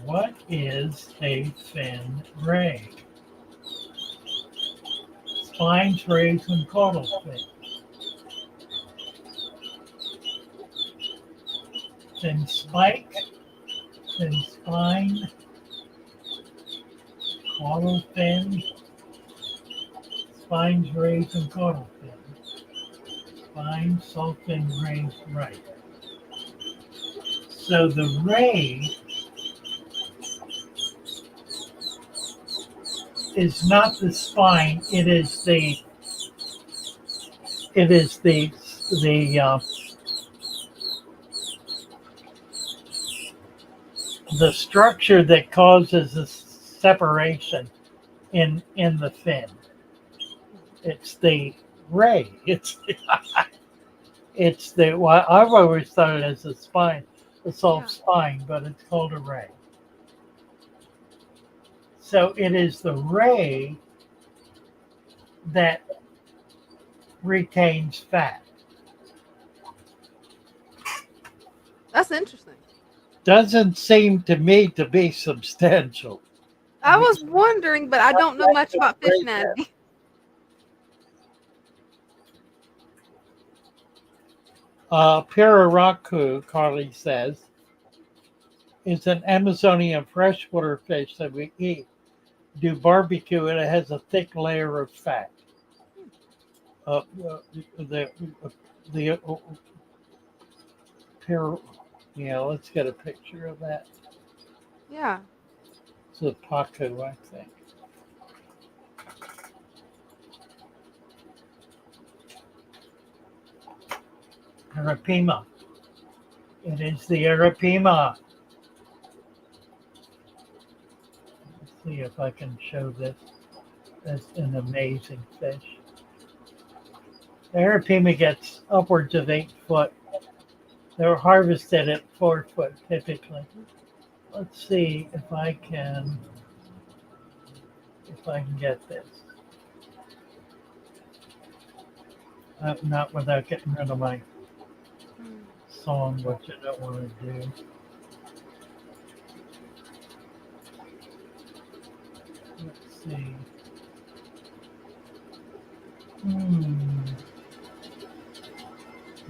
What is a fin ray? Spines, rays, and caudal fins. Fin spike, fin spine, caudal fin, spines, rays, and caudal fin. Spines, salt fin, rays, right. So the ray is not the spine, it is the structure that causes the separation in the fin. It's the ray. It's the well, I've always thought it as a spine, a soft spine, but it's called a ray. So it is the ray that retains fat. That's interesting. Doesn't seem to me to be substantial. I was wondering, but I don't know much about fish anatomy. Piraraku, Carly says, is an Amazonian freshwater fish that we eat. Do barbecue and it has a thick layer of fat. Yeah, let's get a picture of that. Yeah. It's a pacu, I think. Arapima. It is the Arapima. Let's see if I can show this. That's an amazing fish. The Arapima gets upwards of 8 foot. They're harvested at 4 foot typically. Let's see if I can get this. Not without getting rid of my song, which I don't want to do. Let's see.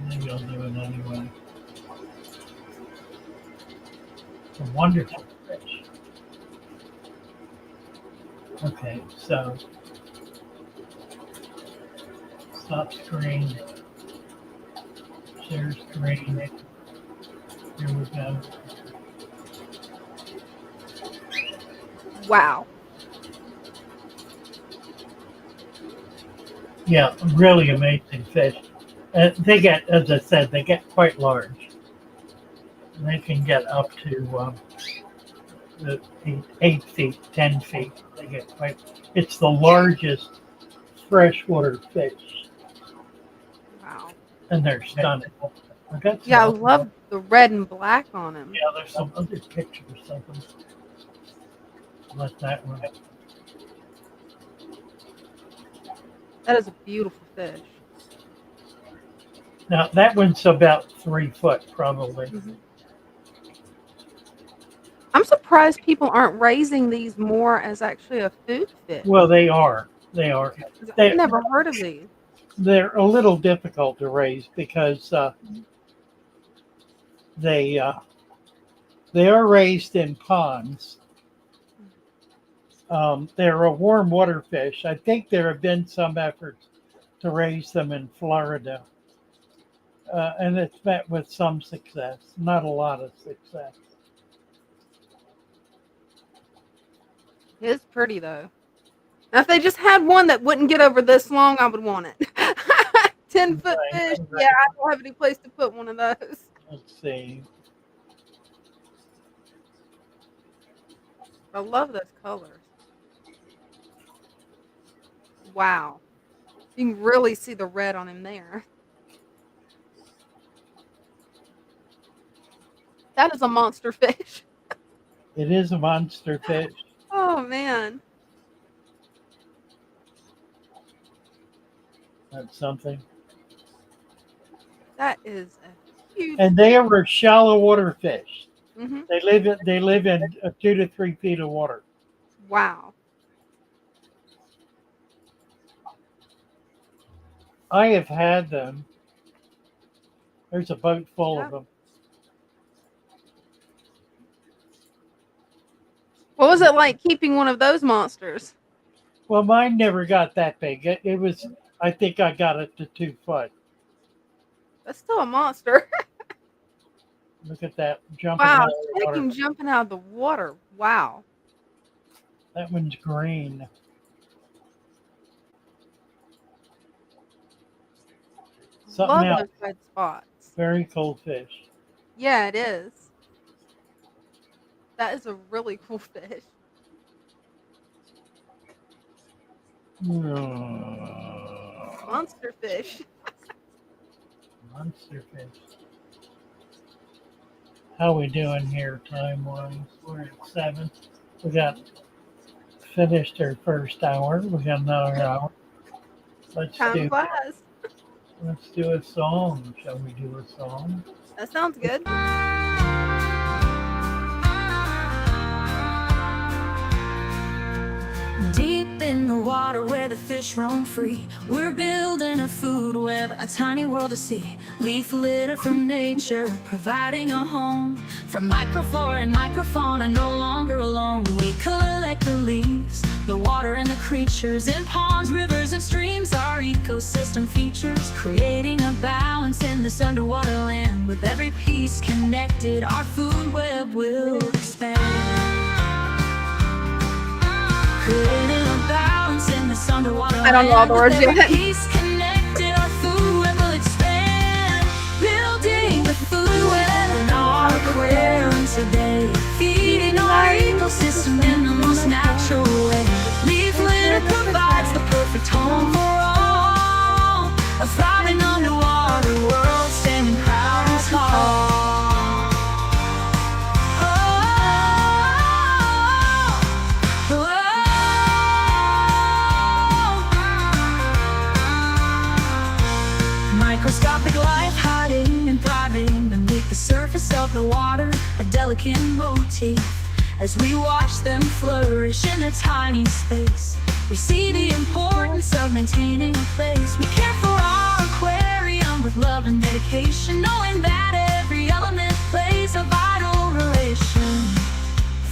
Maybe I'll do it anyway. It's a wonderful fish. Okay, so stop screen. Share screen. Here we go. Wow. Yeah, really amazing fish. They get, as I said, they get quite large. They can get up to 8 feet, 10 feet. They get quite. It's the largest freshwater fish. Wow. And they're stunning. I love the red and black on him. Yeah, there's some other pictures of them. Like that one. That is a beautiful fish. Now that one's about 3 foot probably. Mhm. I'm surprised people aren't raising these more as actually a food fish. Well, they are. They are. 'Cause I've They never heard of these. they're a little difficult to raise because Mhm. they are raised in ponds. They're a warm water fish. I think there have been some efforts to raise them in Florida, and it's met with some success. Not a lot of success. It's pretty though. Now, if they just had one that wouldn't get over this long, I would want it. 10-foot fish. Yeah, I don't have any place to put one of those. Let's see. I love those colors. Wow. You can really see the red on him there. That is a monster fish. It is a monster fish. Oh, man. That's something. That is a huge. And they are a shallow water fish. Mhm. They live in 2 to 3 feet of water. Wow. I have had them. There's a boat full of Yeah. them. What was it like keeping one of those monsters? Well, mine never got that big. It was, I think I got it to 2 foot. That's still a monster. Look at that jumping Wow. out of the Check water. him jumping out of the water. Wow. That one's green. Something Love else. those red spots. Very cool fish. Yeah, it is. That is a really cool fish. Monster fish. Monster fish. How we doing here time wise? We're at 7. We got finished our first hour. We got another hour. Let's Time flies. do a song. Shall we do a song? That sounds good. Deep in the water where the fish roam free, we're building a food web, a tiny world to see. Leaf litter from nature, providing a home. From microflora and microfauna, no longer alone. We collect the leaves, the water and the creatures in ponds, rivers and streams. Our ecosystem features, creating a balance in this underwater land. With every piece connected, our food web will expand. Creating a balance in this underwater I don't know all the words land. With yet. every piece connected, our food web will expand. Building the food web in our aquarium today. Feeding our ecosystem in the most natural way. Leaf litter provides the perfect home for all. A thriving underwater world standing proud and tall. Microscopic life hiding and thriving beneath the surface of the water, a delicate motif. As we watch them flourish in a tiny space, we see the importance of maintaining a place. We care for our aquarium with love and dedication, knowing that every element plays a vital relation.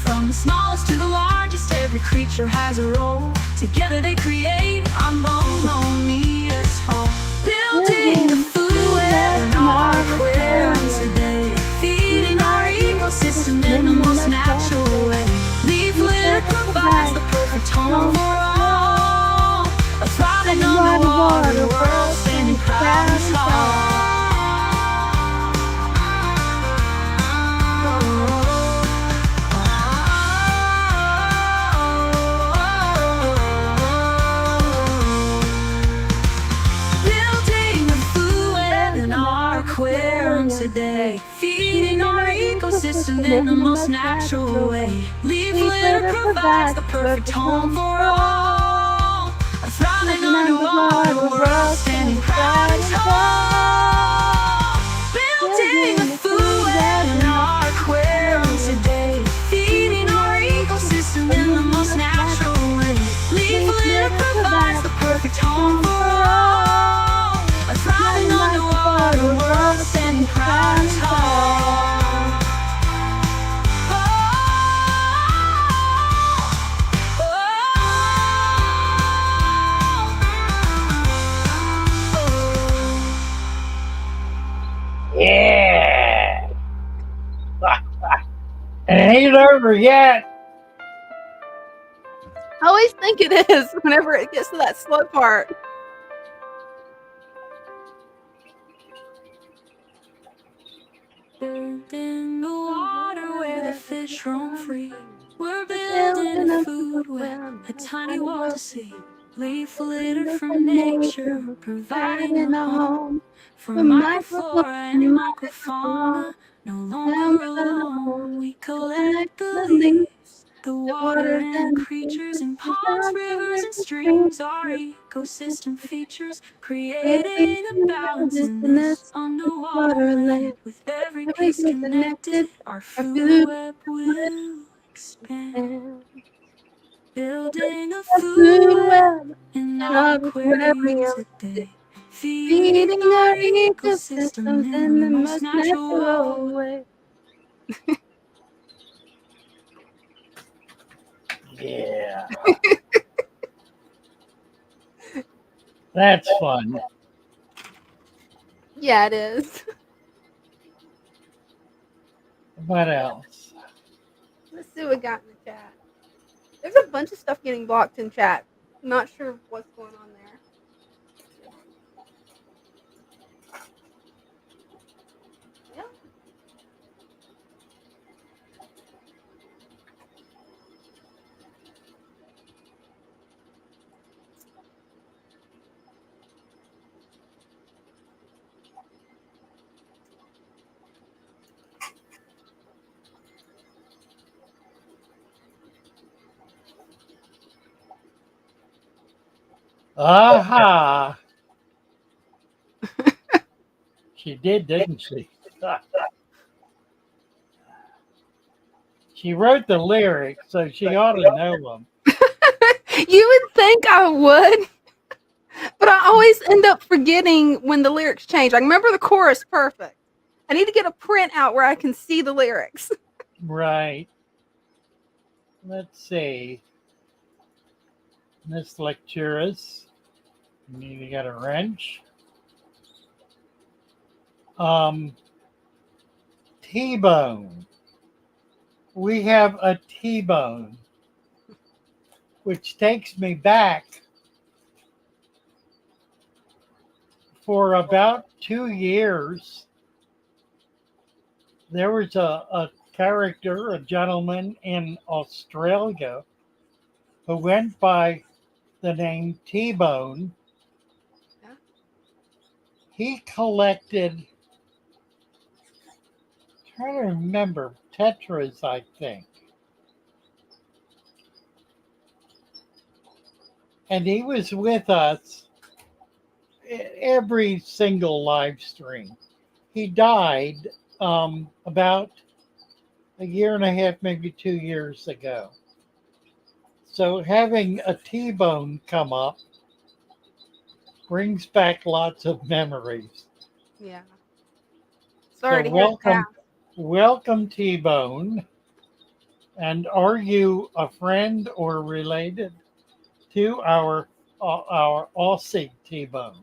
From the smallest to the largest, every creature has a role. Together they create our monotonous home. Building the food web in our aquarium today. Feeding our ecosystem in the most natural way. Leaf litter provides the perfect home for all. A thriving underwater world standing proud and tall. Today, feeding our ecosystem in the most natural way. Leaf litter provides the perfect home for all. A thriving Traveling underwater world, standing proud and tall. Building a food web in our aquarium today, feeding our ecosystem in the most natural way. Leaf litter provides the perfect home for all. A thriving underwater world, standing proud and tall. Yeah. And it ain't over yet. I always think it is whenever it gets to that slow part. In the water where the fish roam free, we're building a food web, a tiny world to see. Leaf litter from nature, providing a home for microflora and microfauna. No longer alone, we collect the leaves, the water and creatures in ponds, rivers and streams. Our ecosystem features, creating a balance in this underwater land. With every piece connected, our food web will expand. Building a food web in our aquarium today, feeding our ecosystems in the most natural way. Yeah. That's fun. Yeah, it is. What else? Let's see what we got in the chat. There's a bunch of stuff getting blocked in chat. I'm not sure what's going on there. Yeah. Aha. She did, didn't she? She wrote the lyrics, so she ought to know them. You would think I would, but I always end up forgetting when the lyrics change. I remember the chorus perfect. I need to get a print out where I can see the lyrics. Right. Let's see. Miss Lecturus. You need to get a wrench. T-bone. We have a T-bone, which takes me back for about 2 years. There was a character, a gentleman in Australia who went by the name T-bone. Yeah. He collected, trying to remember, tetras, I think. And he was with us every single live stream. He died about a year and a half, maybe 2 years ago. So having a T-bone come up brings back lots of memories. Yeah. Sorry to So hear that. welcome T-bone. And are you a friend or related to our Aussie T-bone?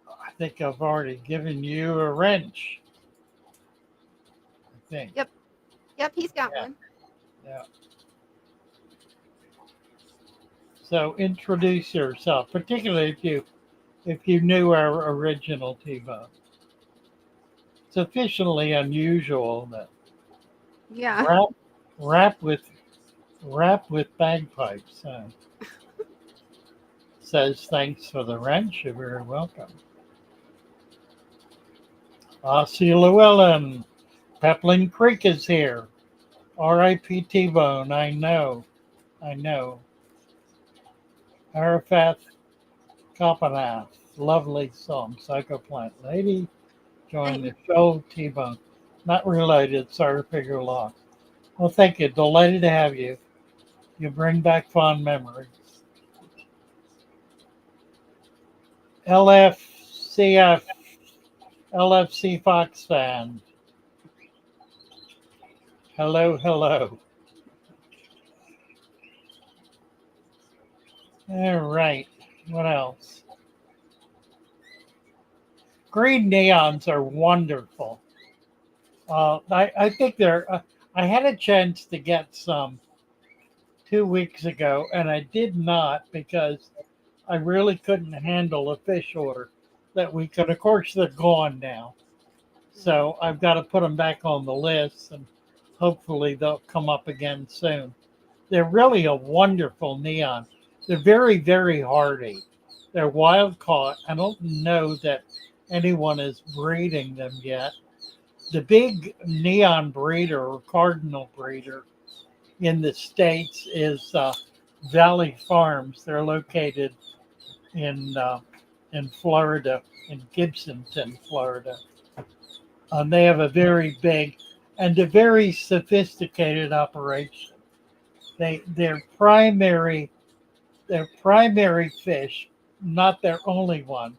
I think I've already given you a wrench. I think. Yep, he's got Yeah. one. Yeah. So introduce yourself, particularly if you knew our original T-bone. It's sufficiently unusual that Yeah. rap with bagpipes. Says thanks for the wrench. You're very welcome. Ossie Llewellyn, Peplin Creek is here. R.I.P. T-bone. I know. Arafat Kapanath. Lovely song. Psychoplant Lady. Join the show. T-Bone. Not related. Sorry to figure lost. Well, thank you. Delighted to have you. You bring back fond memories. LFCF, LFC Fox fan. Hello, hello. All right. What else? Green neons are wonderful. I think they're. I had a chance to get some 2 weeks ago, and I did not because I really couldn't handle a fish order that week. And of course, they're gone now. So I've got to put them back on the list, and hopefully they'll come up again soon. They're really a wonderful neon. They're very, very hardy. They're wild caught. I don't know that anyone is breeding them yet. The big neon breeder or cardinal breeder in the States is Valley Farms. They're located in Florida, in Gibsonton, Florida. They have a very big and a very sophisticated operation. Their primary fish, not their only one.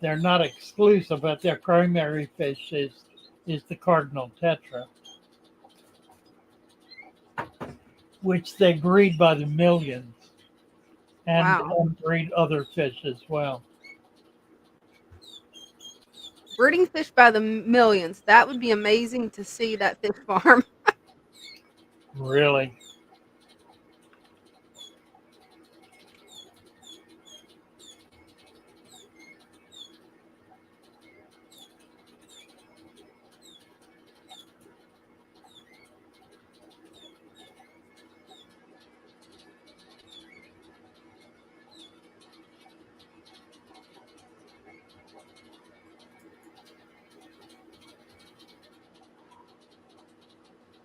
They're not exclusive, but their primary fish is the cardinal tetra, which they breed by the millions and breed other fish as well. Breeding fish by the millions. That would be amazing to see that fish farm. Really.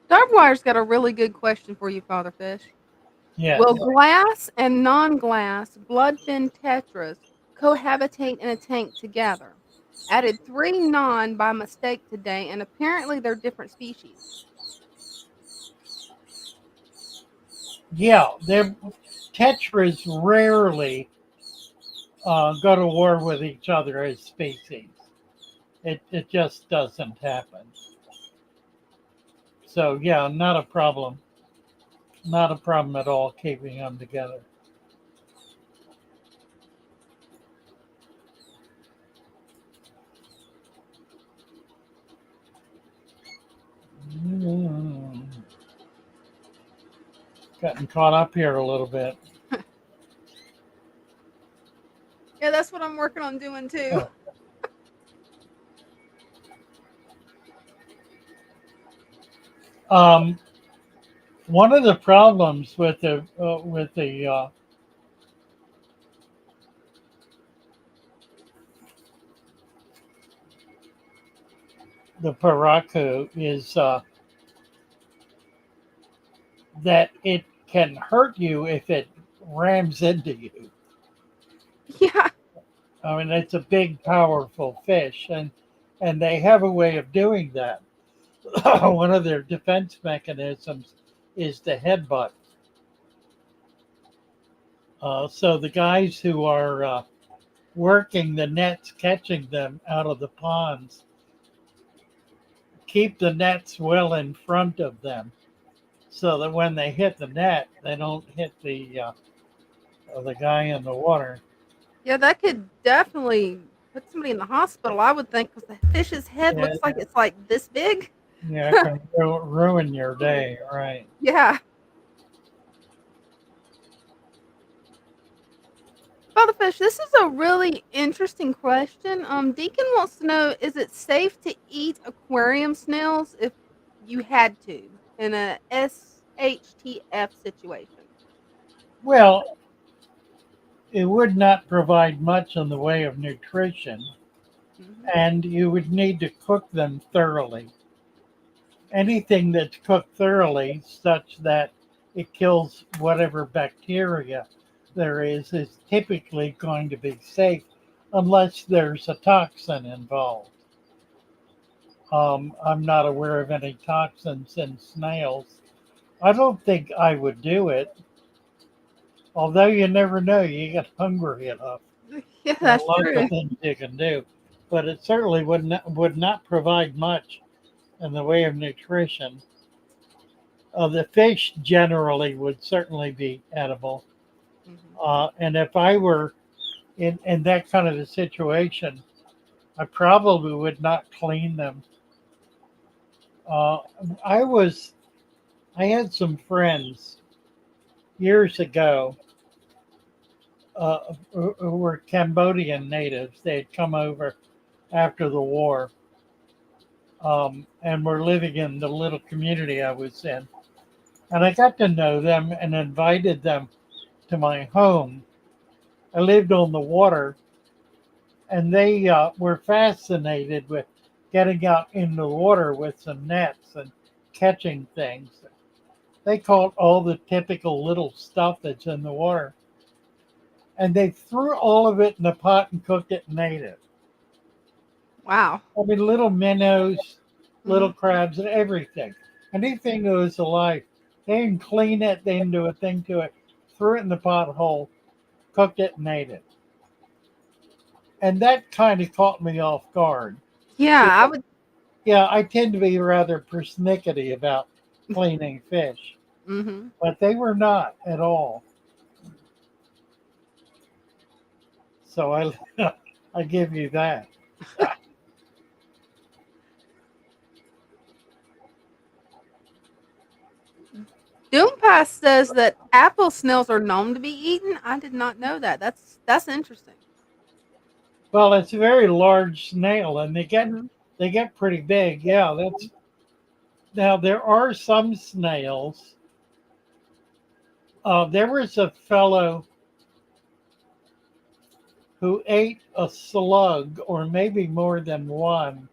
Darkwire's got a really good question for you, Father Fish. Yeah. Will glass and non-glass bloodfin tetras cohabitate in a tank together? Added 3 non by mistake today, and apparently they're different species. Yeah, tetras rarely go to war with each other as species. It just doesn't happen. So yeah, not a problem. Not a problem at all keeping them together. Getting caught up here a little bit. Yeah, that's what I'm working on doing too. One of the problems with the paraku is that it can hurt you if it rams into you. Yeah. I mean, it's a big, powerful fish, and they have a way of doing that. One of their defense mechanisms is the headbutt. So the guys who are working the nets, catching them out of the ponds, keep the nets well in front of them, so that when they hit the net, they don't hit the guy in the water. Yeah, that could definitely put somebody in the hospital, I would think, because the fish's head looks like it's like this big. Yeah, it can ruin your day, right? Yeah. Father Fish, this is a really interesting question. Deacon wants to know, is it safe to eat aquarium snails if you had to in a SHTF situation? Well, it would not provide much in the way of nutrition, and you would need to cook them thoroughly. Anything that's cooked thoroughly such that it kills whatever bacteria there is typically going to be safe unless there's a toxin involved. I'm not aware of any toxins in snails. I don't think I would do it, although you never know. You get hungry enough. Yeah, There are that's lots of true. things you can do, but it certainly would not provide much in the way of nutrition. The fish generally would certainly be edible. Hmm. And if I were in that kind of a situation, I probably would not clean them. Uh, I was I had some friends years ago who were Cambodian natives. They had come over after the war and were living in the little community I was in. And I got to know them and invited them to my home. I lived on the water, and they were fascinated with getting out in the water with some nets and catching things. They caught all the typical little stuff that's in the water, and they threw all of it in a pot and cooked it and ate it. Wow. I mean, little minnows, Hmm. little crabs, and everything. Anything that was alive. They didn't clean it, they didn't do a thing to it. Threw it in the pothole, cooked it, and ate it. And that kind of caught me off guard. Yeah, I Because, would. yeah, I tend to be rather persnickety about cleaning fish, Hmm. but they were not at all. So I give you that. Doompass says that apple snails are known to be eaten. I did not know that. That's interesting. Well, it's a very large snail, and Hmm. they get pretty big. Yeah, that's now there are some snails. There was a fellow who ate a slug, or maybe more than one,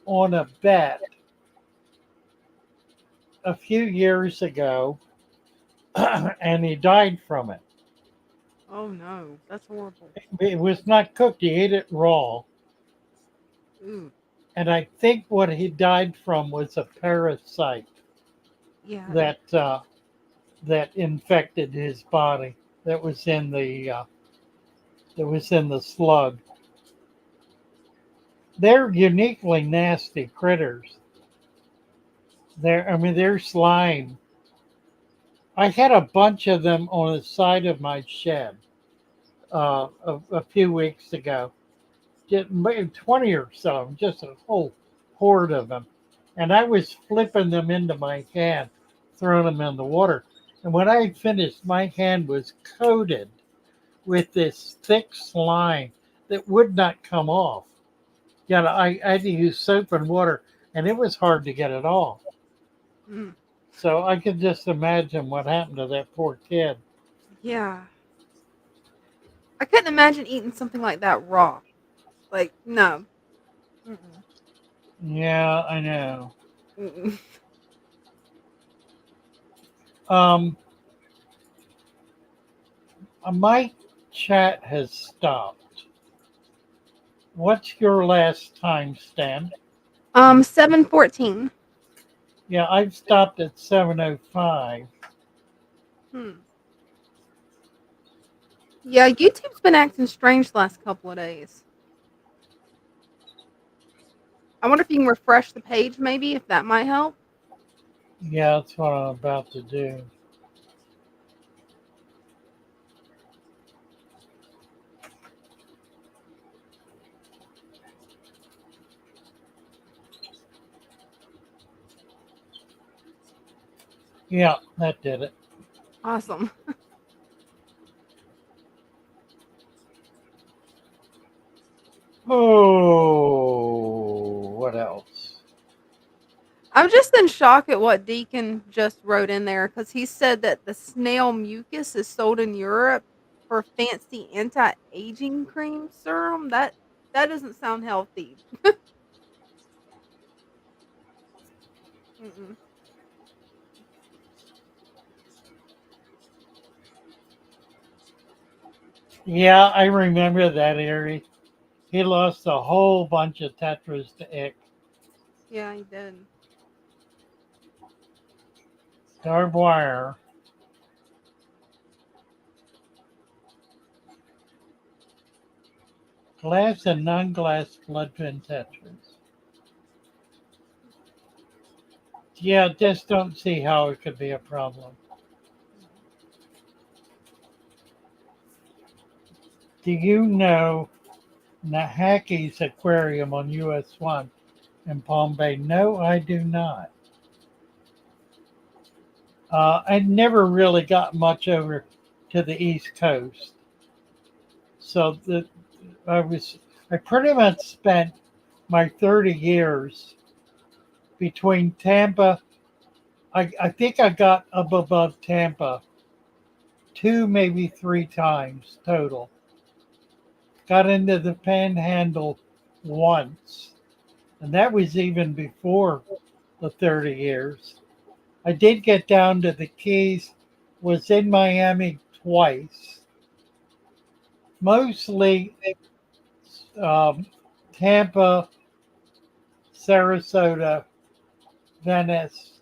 on a bet a few years ago, and he died from it. Oh no, that's horrible. It was not cooked; he ate it raw, Ooh, and I think what he died from was a parasite yeah. that infected his body. That was in the slug. They're uniquely nasty critters. They're slime. I had a bunch of them on the side of my shed a few weeks ago. Just maybe 20 or so, just a whole horde of them. And I was flipping them into my hand, throwing them in the water. And when I had finished, my hand was coated with this thick slime that would not come off. Yeah, I had to use soap and water, and it was hard to get it off. Mm, So I could just imagine what happened to that poor kid. yeah. I couldn't imagine eating something like that raw. Like no. Mm-mm. Yeah, I know. Mm-mm. Um, my chat has stopped. What's your last time stamp? 7:14. Yeah, I've stopped at 7:05. Hmm. Yeah, YouTube's been acting strange the last couple of days. I wonder if you can refresh the page, maybe if that might help. Yeah, that's what I'm about to do. Yeah, that did it. Awesome. Oh, what else? I'm just in shock at what Deacon just wrote in there because he said that the snail mucus is sold in Europe for fancy anti-aging cream serum. That doesn't sound healthy. Mm-mm. Yeah, I remember that, Ari. He lost a whole bunch of tetras to ick. Yeah, he did. Barbed wire. Glass and non-glass bloodfin tetras. Yeah, just don't see how it could be a problem. Do you know Nahaki's aquarium on US 1 in Palm Bay? No, I do not. I never really got much over to the East Coast. So I pretty much spent my 30 years between Tampa. I think I got up above Tampa two, maybe three times total. Got into the panhandle once, and that was even before the 30 years. I did get down to the Keys, was in Miami twice, mostly um, Tampa, Sarasota, Venice.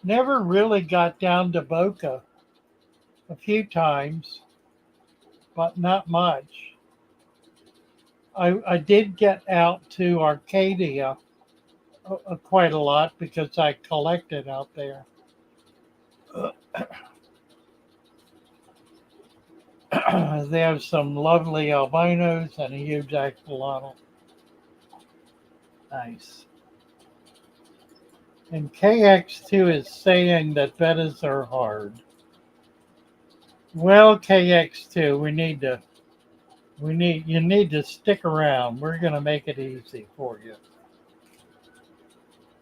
Never really got down to Boca a few times, but not much. I did get out to Arcadia quite a lot because I collected out there. They have some lovely albinos and a huge axolotl. Nice. And KX2 is saying that bettas are hard. Well, KX2, you need to stick around. We're going to make it easy for you.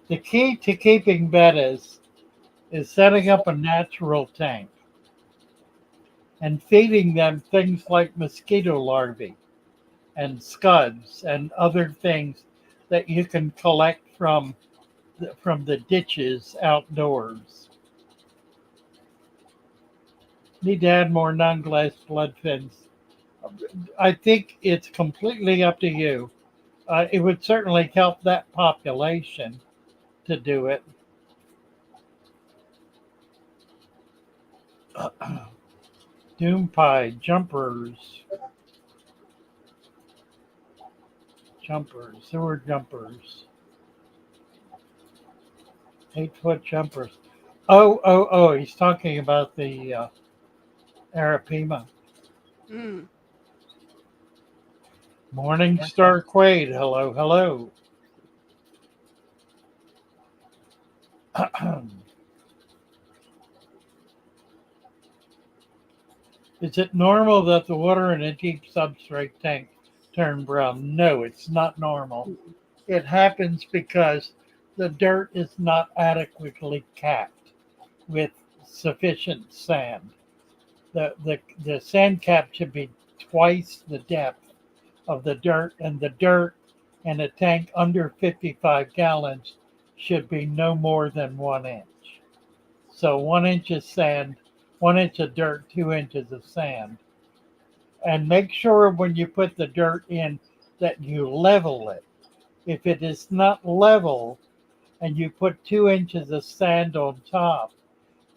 The key to keeping bettas is setting up a natural tank and feeding them things like mosquito larvae and scuds and other things that you can collect from the ditches outdoors. Need to add more non-glass blood fins. I think it's completely up to you. It would certainly help that population to do it. Doom pie jumpers, sewer jumpers, 8-foot jumpers. Oh! He's talking about the Arapima. Mm. Morning Star Quaid. Hello, hello. Is it normal that the water in a deep substrate tank turn brown? No, it's not normal. It happens because the dirt is not adequately capped with sufficient sand. The sand cap should be twice the depth of the dirt in a tank under 55 gallons should be no more than 1 inch. So 1 inch of sand, 1 inch of dirt, 2 inches of sand. And make sure when you put the dirt in that you level it. If it is not level and you put 2 inches of sand on top,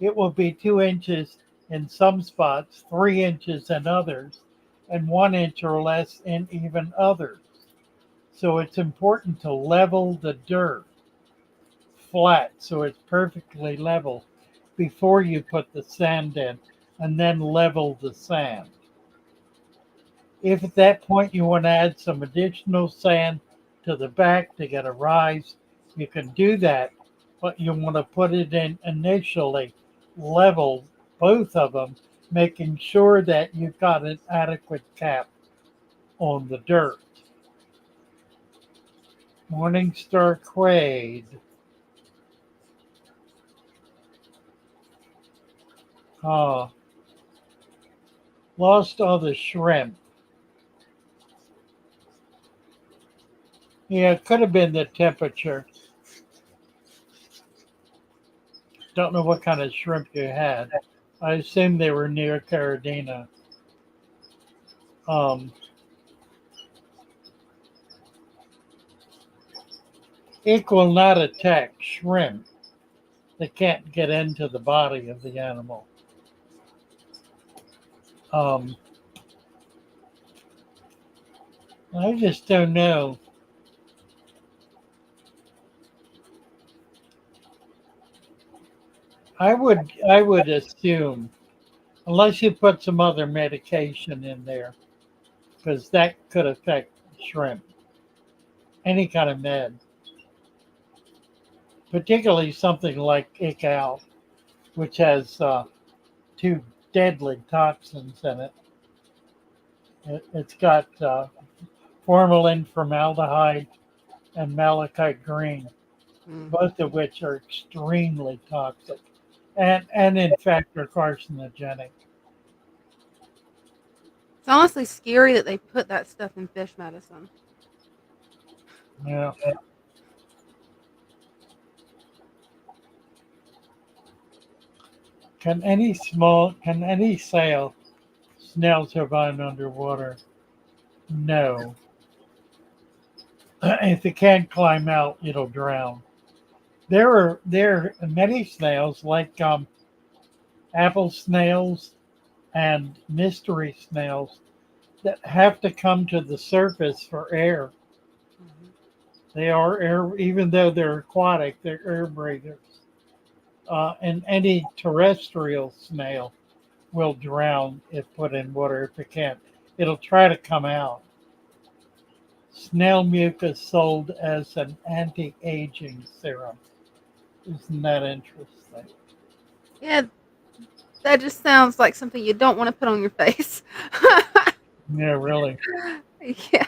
it will be 2 inches in some spots, 3 inches in others, and 1 inch or less in even others. So it's important to level the dirt flat so it's perfectly level before you put the sand in, and then level the sand. If at that point you want to add some additional sand to the back to get a rise, you can do that, but you want to put it in initially, level both of them, making sure that you've got an adequate cap on the dirt. Morningstar Quaid. Oh, lost all the shrimp. Yeah, it could have been the temperature. Don't know what kind of shrimp you had. I assume they were near Caradina. Um, it will not attack shrimp. They can't get into the body of the animal. Um, I just don't know. I would assume, unless you put some other medication in there, because that could affect shrimp. Any kind of med, particularly something like ICAL, which has two deadly toxins in it. It's got formalin, formaldehyde, and malachite green, Mhm. both of which are extremely toxic, and in fact are carcinogenic. It's honestly scary that they put that stuff in fish medicine. Yeah. Can any snail survive underwater? No. If it can't climb out, it'll drown. There are many snails like apple snails and mystery snails that have to come to the surface for air. Mhm. They are air, even though they're aquatic, they're air breathers. And any terrestrial snail will drown if put in water. If it can't, it'll try to come out. Snail mucus sold as an anti-aging serum. Isn't that interesting? Yeah, that just sounds like something you don't want to put on your face. Yeah, really. Yeah,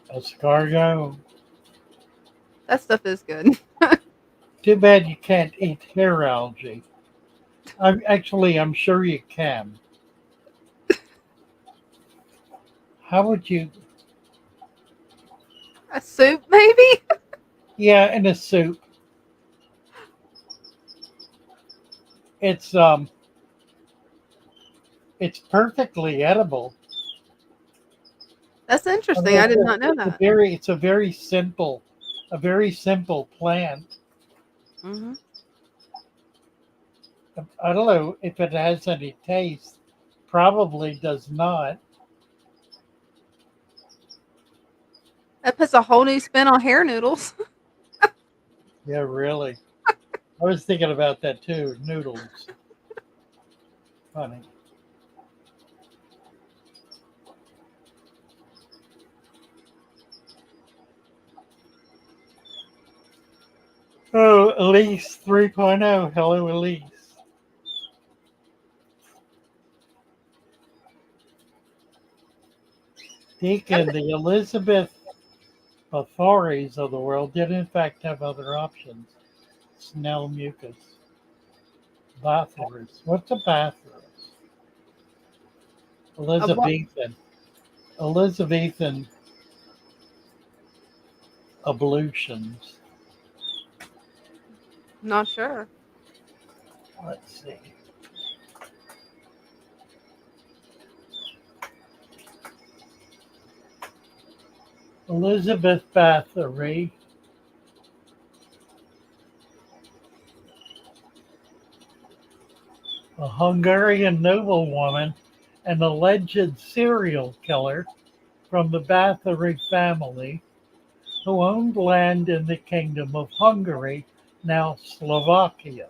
Escargot. that stuff is good. Too bad you can't eat hair algae. I'm sure you can. How would you? A soup, maybe? Yeah, in a soup. It's it's perfectly edible. That's I interesting. mean, I did not know that. it's a very simple plant. Hmm. I don't know if it has any taste. Probably does not. That puts a whole new spin on hair noodles. Yeah, really. I was thinking about that too. Noodles. Funny. Oh, Elise 3.0. Hello, Elise. And Deacon, the Elizabeth Bathories of the world did in fact have other options. Snell mucus. Bathoris. What's a Bathoris? what? Elizabethan. Elizabethan ablutions. Not sure. Let's see. Elizabeth Bathory, a Hungarian noblewoman and alleged serial killer from the Bathory family, who owned land in the Kingdom of Hungary, now Slovakia.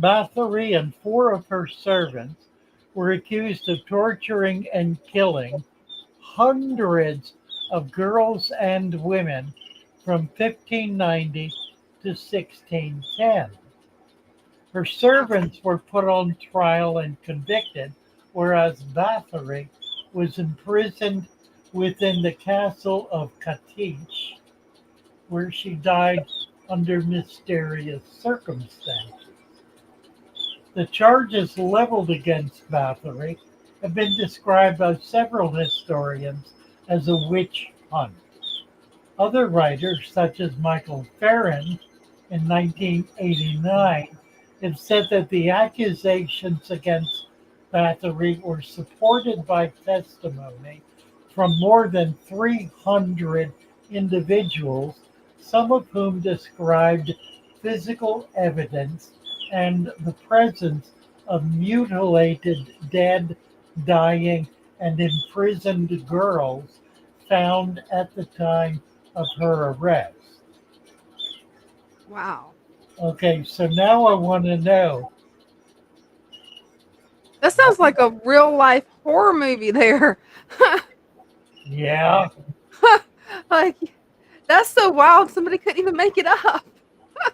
Bathory and four of her servants were accused of torturing and killing hundreds of girls and women from 1590 to 1610. Her servants were put on trial and convicted, whereas Bathory was imprisoned within the castle of Katish, where she died under mysterious circumstances. The charges leveled against Bathory have been described by several historians as a witch hunt. Other writers, such as Michael Farren in 1989, It said that the accusations against Bathory were supported by testimony from more than 300 individuals, some of whom described physical evidence and the presence of mutilated, dead, dying, and imprisoned girls found at the time of her arrest. Wow. Okay, so now I want to know. That sounds like a real life horror movie there. Yeah, Like, that's so wild. Somebody couldn't even make it up.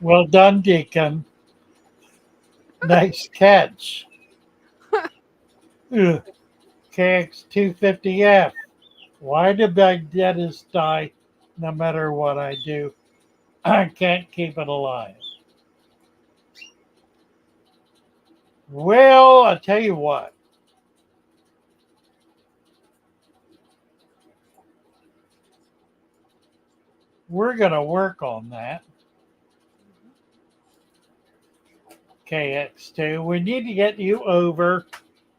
well done, Deacon. Nice catch. Ugh. KX250F. Why do Baghdadis die no matter what I do? I can't keep it alive. Well, I tell you what. We're going to work on that. KX2. We need to get you over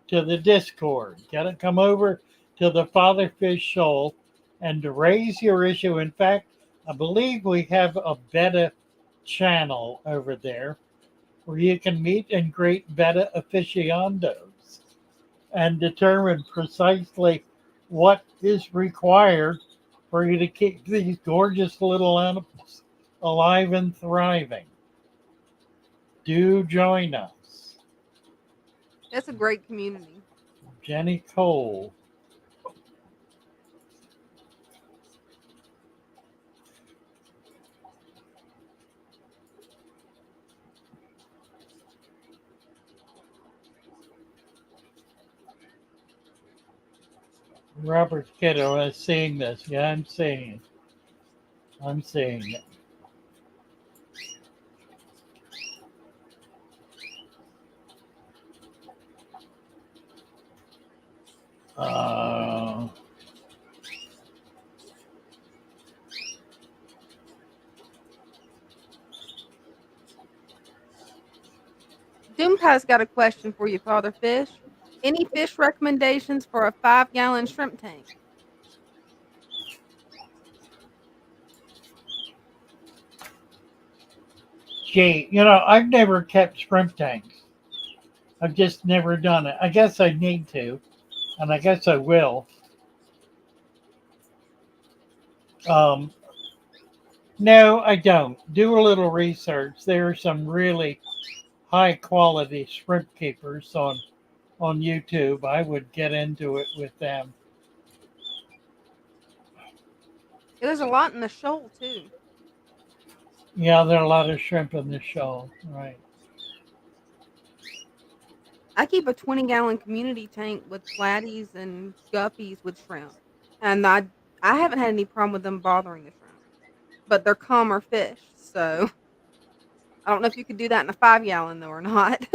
to the Discord. Got to come over to the Fatherfish Shoal and to raise your issue. In fact, I believe we have a beta channel over there where you can meet and greet beta aficionados and determine precisely what is required for you to keep these gorgeous little animals alive and thriving. Do join us. That's a great community. Jenny Cole. Robert Kiddo is seeing this. Yeah, I'm seeing it. I'm seeing it. Uh, Doomkai's got a question for you, Father Fish. Any fish recommendations for a 5-gallon shrimp tank? Gee, I've never kept shrimp tanks. I've just never done it. I guess I need to, and I guess I will. No, I don't. Do a little research. There are some really high quality shrimp keepers on YouTube. I would get into it with them. There's a lot in the shoal too. Yeah, there are a lot of shrimp in the shoal, right? I keep a 20-gallon community tank with flatties and guppies with shrimp, and I haven't had any problem with them bothering the shrimp. But they're calmer fish, so I don't know if you could do that in a 5-gallon though or not.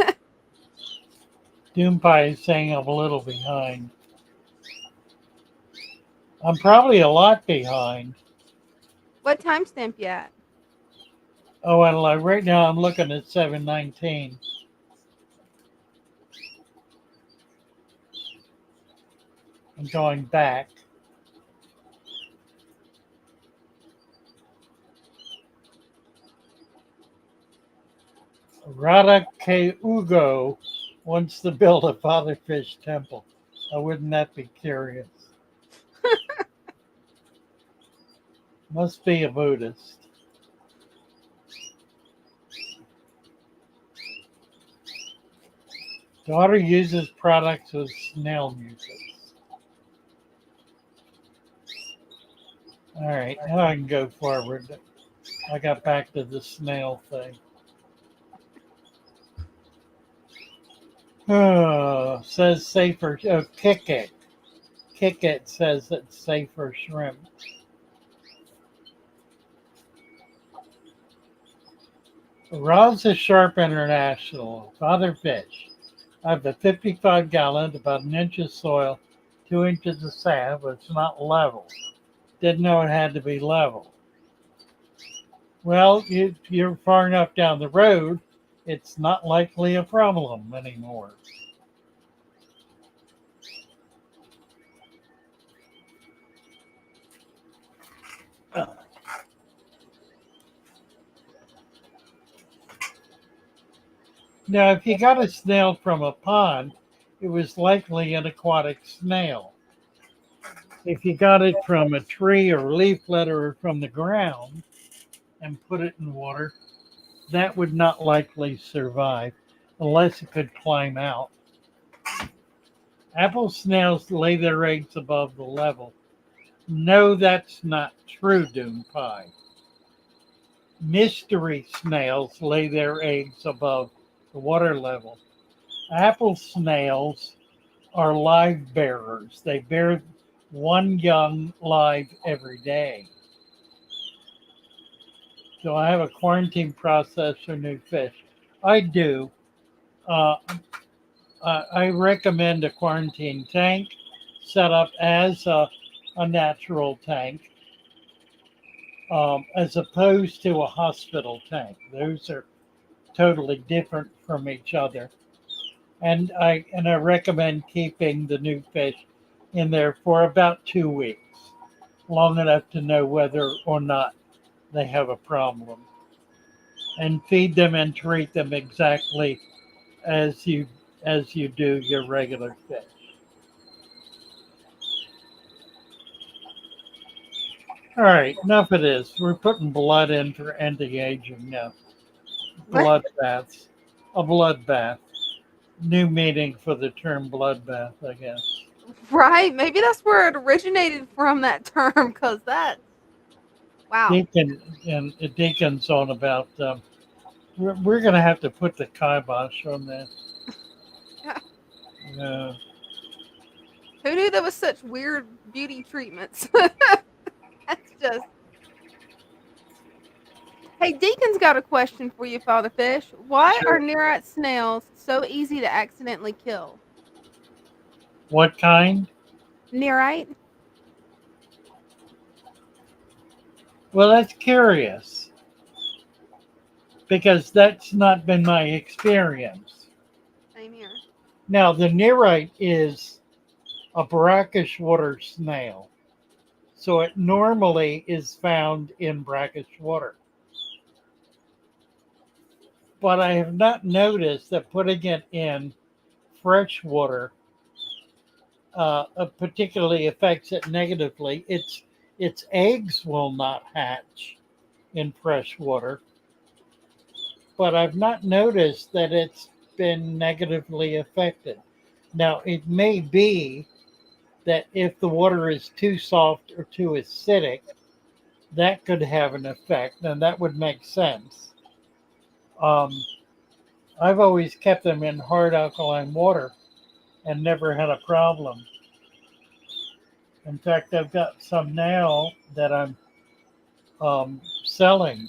Doompie is saying I'm a little behind. I'm probably a lot behind. What timestamp you at? Oh, and right now I'm looking at 7:19. I'm going back. Rada K. Ugo wants to build a fatherfish temple. Wouldn't that be curious? Must be a Buddhist. Daughter uses products with snail mucus. All right, now I can go forward. I got back to the snail thing. Oh, says safer. Oh, Kick It. Kick It says it's safer shrimp. Rods is Sharp International. Father Fish. I have a 55-gallon, about an inch of soil, 2 inches of sand, but it's not level. Didn't know it had to be level. Well, you're far enough down the road. it's not likely a problem anymore. Now, if you got a snail from a pond, it was likely an aquatic snail. If you got it from a tree or leaflet or from the ground and put it in water, that would not likely survive unless it could climb out. Apple snails lay their eggs above the level. No, that's not true, Doom Pie. Mystery snails lay their eggs above the water level. Apple snails are live bearers. They bear one young live every day. So I have a quarantine process for new fish. I do. Uh, I recommend a quarantine tank set up as a natural tank, as opposed to a hospital tank. Those are totally different from each other. And I recommend keeping the new fish in there for about 2 weeks, long enough to know whether or not they have a problem, and feed them and treat them exactly as you do your regular fish. All right, enough of this. We're putting blood in for anti-aging now. Blood baths, a bloodbath. New meaning for the term bloodbath, I guess. Right? Maybe that's where it originated from, that term, because that, wow. Deacon and Deacon's on about. We're going to have to put the kibosh on this. Uh, Who knew there was such weird beauty treatments? That's just. Hey, Deacon's got a question for you, Father Fish. Why are sure. Nearite snails so easy to accidentally kill? What kind? Nearite? Well, that's curious because that's not been my experience. Same here. Now, the Nearite is a brackish water snail, so it normally is found in brackish water. But I have not noticed that putting it in fresh water particularly affects it negatively. Its eggs will not hatch in fresh water, but I've not noticed that it's been negatively affected. Now, it may be that if the water is too soft or too acidic, that could have an effect, and that would make sense. Um, I've always kept them in hard alkaline water and never had a problem. In fact, I've got some now that I'm selling.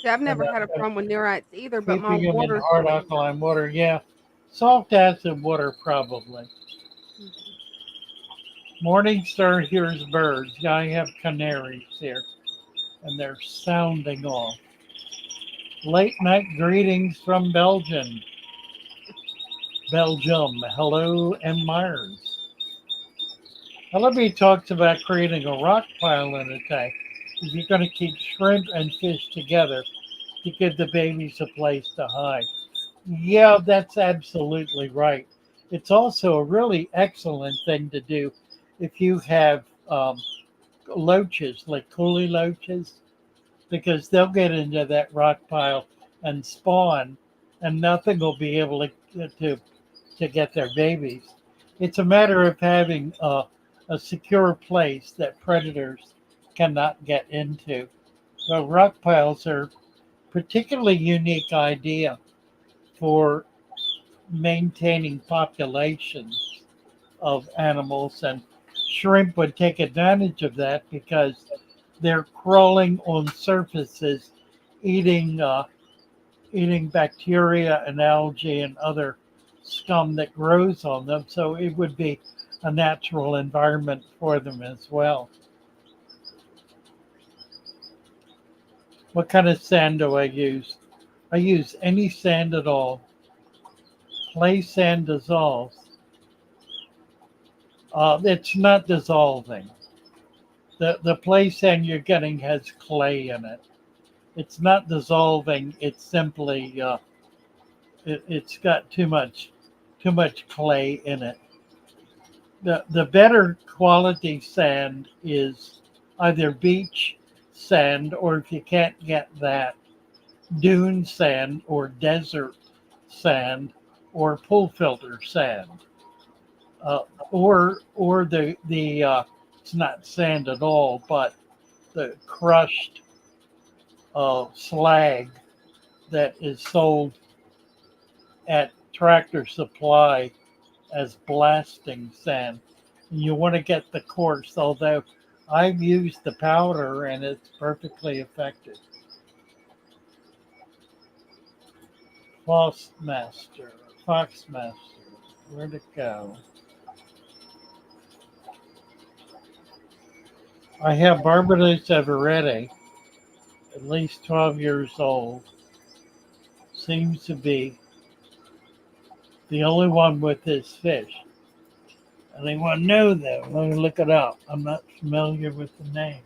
See, I've And never had a I'm problem with Nearites either, but my keeping them in water's hard really. alkaline water. Yeah, soft acid water probably. Morningstar hears birds. Yeah, I have canaries here, and they're sounding off. Late night greetings from Belgium. Hello, M. Myers. LB talks about creating a rock pile in a tank if you're going to keep shrimp and fish together to give the babies a place to hide. Yeah, that's absolutely right. It's also a really excellent thing to do if you have loaches, like coolie loaches, because they'll get into that rock pile and spawn, and nothing will be able to get their babies. It's a matter of having a secure place that predators cannot get into. So rock piles are particularly unique idea for maintaining populations of animals, and shrimp would take advantage of that because they're crawling on surfaces, eating eating bacteria and algae and other scum that grows on them. So it would be a natural environment for them as well. What kind of sand do I use? I use any sand at all. Clay sand dissolves. It's not dissolving. The clay sand you're getting has clay in it. It's not dissolving. It's simply it's got too much clay in it. The better quality sand is either beach sand, or if you can't get that, dune sand or desert sand or pool filter sand, uh, or the it's not sand at all, but the crushed slag that is sold at Tractor Supply as blasting sand. You want to get the coarse, although I've used the powder and it's perfectly effective. Foxmaster, where'd it go? I have Barbados Everetti, at least 12 years old. Seems to be the only one with this fish. Anyone know though? Let me look it up. I'm not familiar with the name.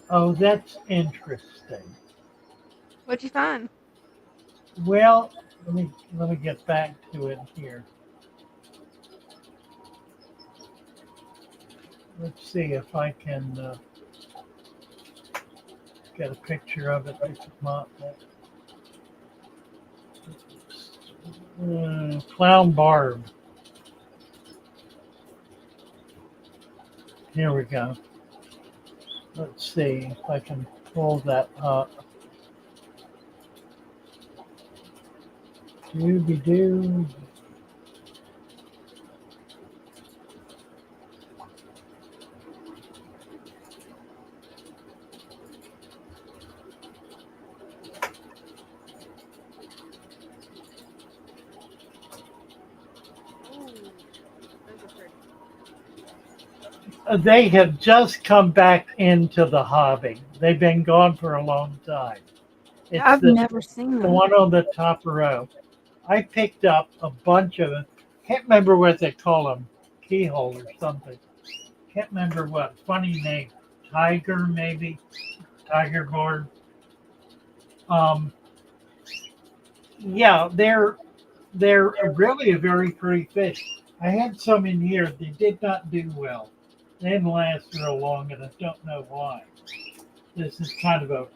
Oh, that's interesting. What'd you find? Well, let me get back to it here. Let's see if I can get a picture of it. Clown barb. Here we go. Let's see if I can pull that up. Dooby-doo. They have just come back into the hobby. They've been gone for a long time. It's I've never seen the them. one on the top row. I picked up a bunch of them. Can't remember what they call them, keyhole or something. Can't remember what. Funny name, tiger maybe, tiger barb. Yeah, they're really a very pretty fish. I had some in here. They did not do well. They didn't last real long, and I don't know why. This is kind of a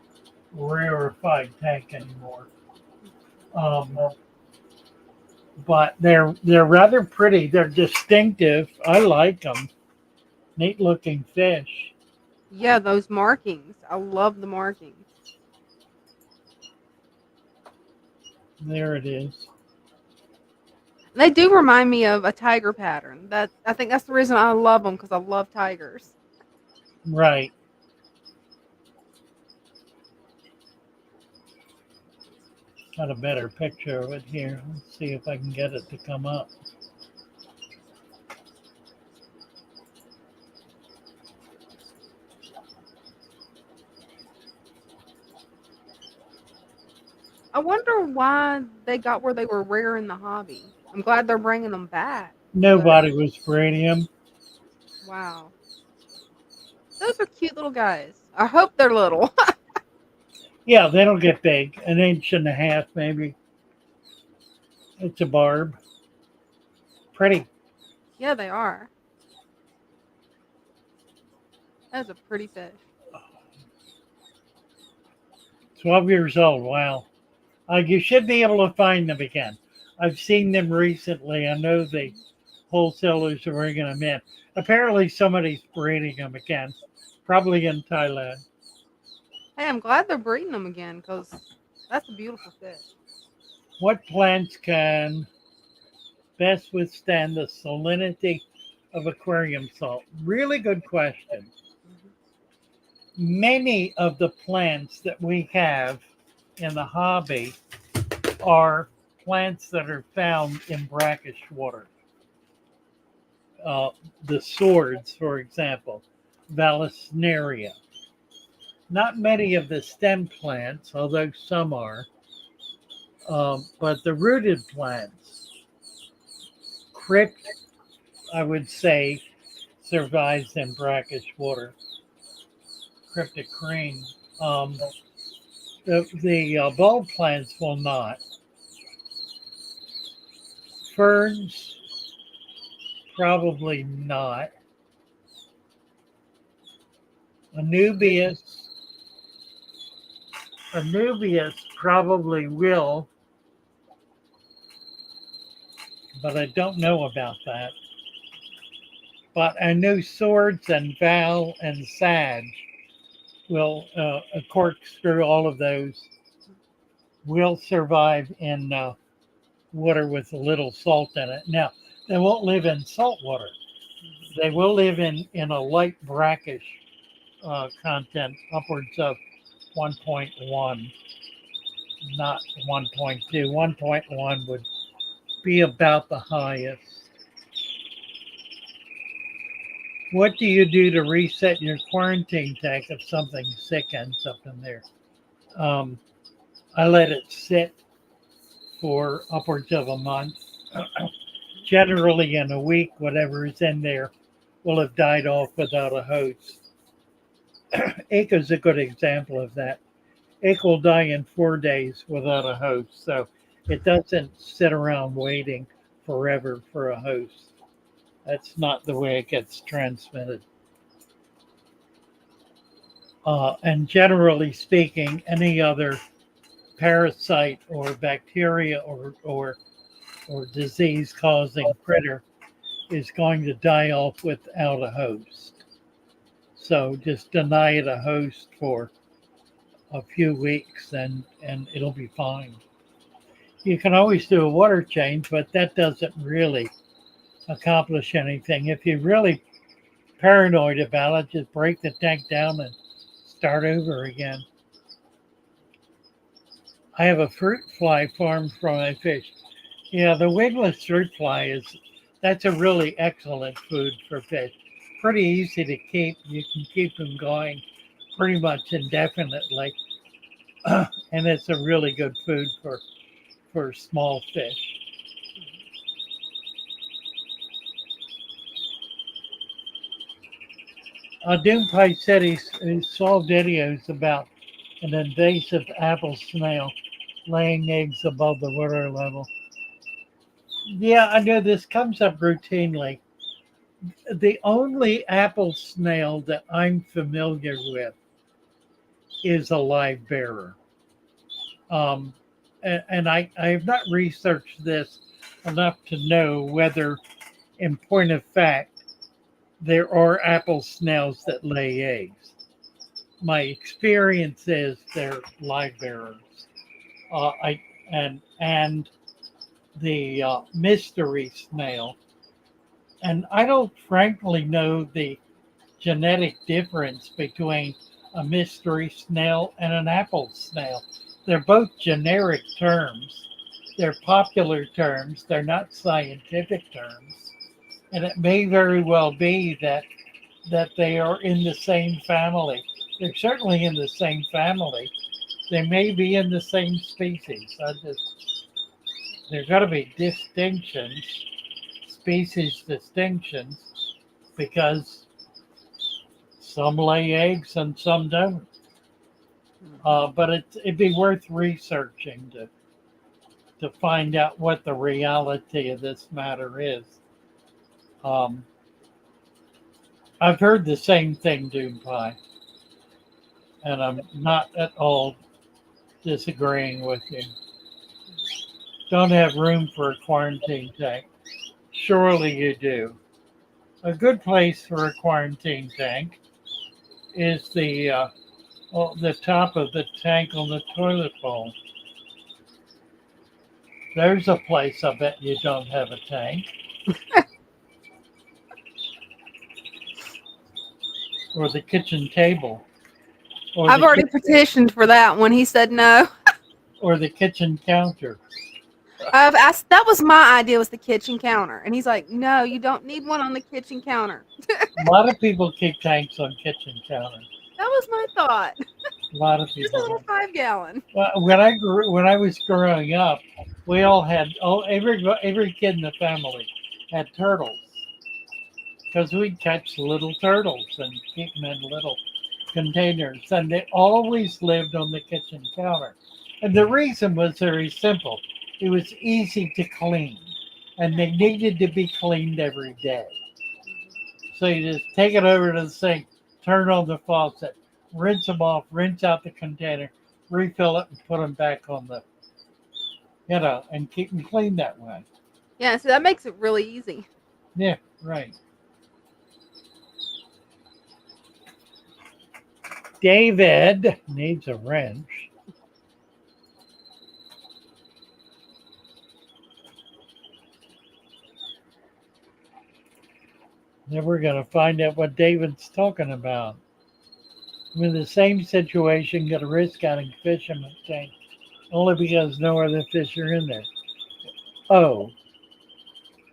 rarefied tank anymore. But they're rather pretty. They're distinctive. I like them. Neat looking fish. Yeah, those markings. I love the markings. There it is. They do remind me of a tiger pattern. That I think that's the reason I love them, because I love tigers. Right. Got a better picture of it here. Let's see if I can get it to come up. I wonder why they got where they were rare in the hobby. I'm glad they're bringing them back. Nobody was breeding them. Wow. Those are cute little guys. I hope they're little. Yeah, they don't get big. An inch and a half, maybe. It's a barb. Pretty. Yeah, they are. That's a pretty fish. 12 years old. Wow. You should be able to find them again. I've seen them recently. I know the wholesalers are bringing them in. Apparently, somebody's breeding them again, probably in Thailand. Hey, I'm glad they're breeding them again, because that's a beautiful fish. What plants can best withstand the salinity of aquarium salt? Really good question. Many of the plants that we have in the hobby are plants that are found in brackish water. The swords, for example, Vallisneria. Not many of the stem plants, although some are, but the rooted plants, crypt, I would say, survives in brackish water. Cryptic crane. The bulb plants will not. Ferns, probably not. Anubias probably will, but I don't know about that. But I know swords and val and sag will, corkscrew, all of those will survive in water with a little salt in it. Now, they won't live in salt water. They will live in a light brackish content, upwards of 1.1, not 1.2. 1.1 would be about the highest. What do you do to reset your quarantine tank if something sick ends up in there? I let it sit for upwards of a month. Generally, in a week, whatever is in there will have died off without a host. Ache is a good example of that. Ache will die in 4 days without a host, so it doesn't sit around waiting forever for a host. That's not the way it gets transmitted. And generally speaking, any other parasite or bacteria or disease-causing critter is going to die off without a host. So just deny it a host for a few weeks and it'll be fine. You can always do a water change, but that doesn't really accomplish anything. If you're really paranoid about it, just break the tank down and start over again. I have a fruit fly farm for my fish. Yeah, the wingless fruit fly that's a really excellent food for fish. Pretty easy to keep. You can keep them going pretty much indefinitely. And it's a really good food for small fish. Doom Pie said he saw videos about an invasive apple snail laying eggs above the water level. Yeah, I know this comes up routinely. The only apple snail that I'm familiar with is a live bearer. And I have not researched this enough to know whether, in point of fact, there are apple snails that lay eggs. My experience is they're live bearers. And the mystery snail. And I don't frankly know the genetic difference between a mystery snail and an apple snail. They're both generic terms. They're popular terms. They're not scientific terms. And it may very well be that they are in the same family. They're certainly in the same family. They may be in the same species. There's got to be distinctions, species distinctions, because some lay eggs and some don't. But it'd be worth researching to find out what the reality of this matter is. I've heard the same thing, Doom Pie, and I'm not at all disagreeing with you. Don't have room for a quarantine tank. Surely you do. A good place for a quarantine tank is the top of the tank on the toilet bowl. There's a place I bet you don't have a tank. Or the kitchen table. I've already petitioned for that one. He said no. Or the kitchen counter. I've asked. That was my idea. Was the kitchen counter, and he's like, "No, you don't need one on the kitchen counter." A lot of people keep tanks on kitchen counters. That was my thought. A lot of Just a people little do. 5 gallon. Well, when I was growing up, we all had every kid in the family had turtles because we'd catch little turtles and keep them in little containers, and they always lived on the kitchen counter. And the reason was very simple: it was easy to clean, and they needed to be cleaned every day. So you just take it over to the sink, turn on the faucet, rinse them off, rinse out the container, refill it, and put them back on the, and keep them clean that way. Yeah, so that makes it really easy. Yeah, right. David needs a wrench. Then we're going to find out what David's talking about. I'm in the same situation, got to risk adding fish in my tank only because no other fish are in there. Oh,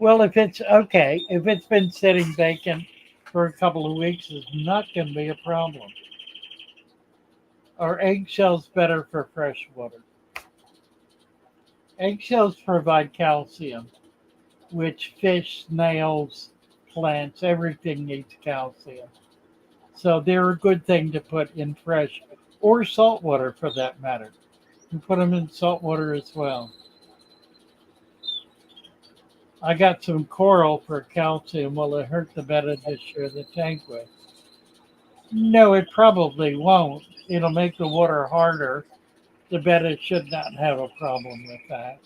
well, if it's okay, if it's been sitting vacant for a couple of weeks, it's not going to be a problem. Are eggshells better for fresh water? Eggshells provide calcium, which fish, snails, plants, everything needs calcium. So they're a good thing to put in fresh or salt water for that matter. You put them in salt water as well. I got some coral for calcium. Will it hurt the better to share the tank with? No, it probably won't. It'll make the water harder. The betta should not have a problem with that.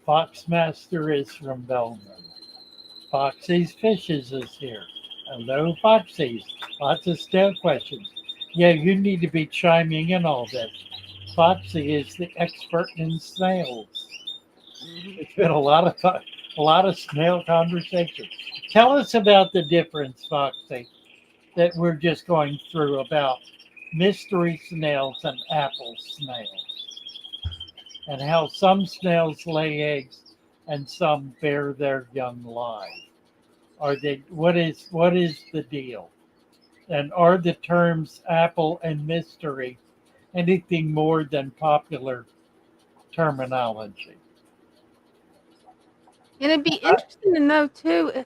Foxmaster is from Belgium. Foxy's Fishes is here. Hello, Foxy's. Lots of still questions. Yeah, you need to be chiming in all this. Foxy is the expert in snails. It's been a lot of snail conversation. Tell us about the difference, Foxy, that we're just going through about mystery snails and apple snails, and how some snails lay eggs and some bear their young live. Are they? What is the deal? And are the terms apple and mystery anything more than popular terminology? And it'd be interesting to know too,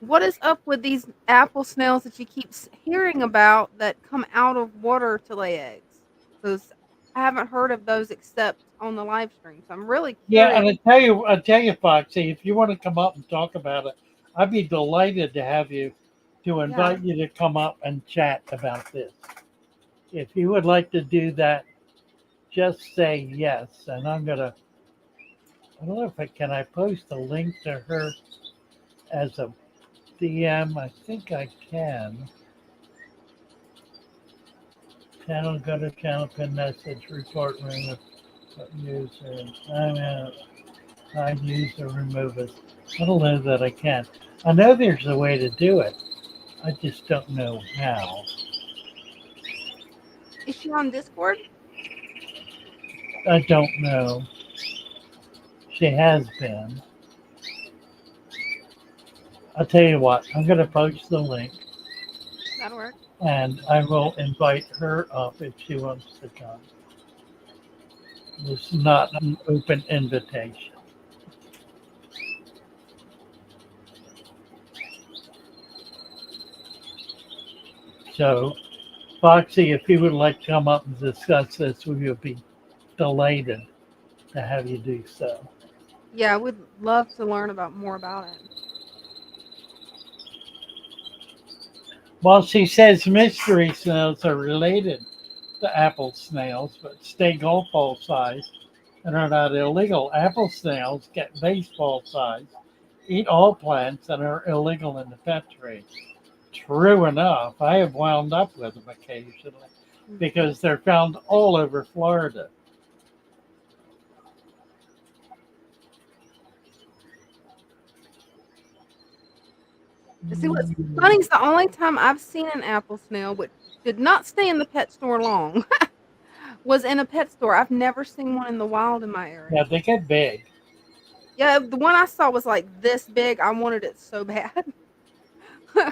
what is up with these apple snails that you keep hearing about that come out of water to lay eggs? Because I haven't heard of those except on the live stream. So I'm really Yeah, curious. and I tell you, Foxy, if you want to come up and talk about it, I'd be delighted to have you to Yeah. invite you to come up and chat about this. If you would like to do that, just say yes, and I don't know if I post a link to her as a DM. I think I can. Channel, go to channel, pin message, report room, user. I use or remove it. I don't know that I can. I know there's a way to do it. I just don't know how. Is she on Discord? I don't know. She has been. I'll tell you what, I'm going to post the link That'll work. and I will invite her up if she wants to come. It's not an open invitation. So, Foxy, if you would like to come up and discuss this, we would be delighted to have you do so. Yeah, I would love to learn about more about it. Well, she says mystery snails are related to apple snails, but stay golf ball size and are not illegal. Apple snails get baseball size, eat all plants, and are illegal in the pet trade. True enough, I have wound up with them occasionally because they're found all over Florida. See, what's funny is the only time I've seen an apple snail, which did not stay in the pet store long, was in a pet store. I've never seen one in the wild in my area. Yeah, they get big. Yeah, the one I saw was like this big. I wanted it so bad. So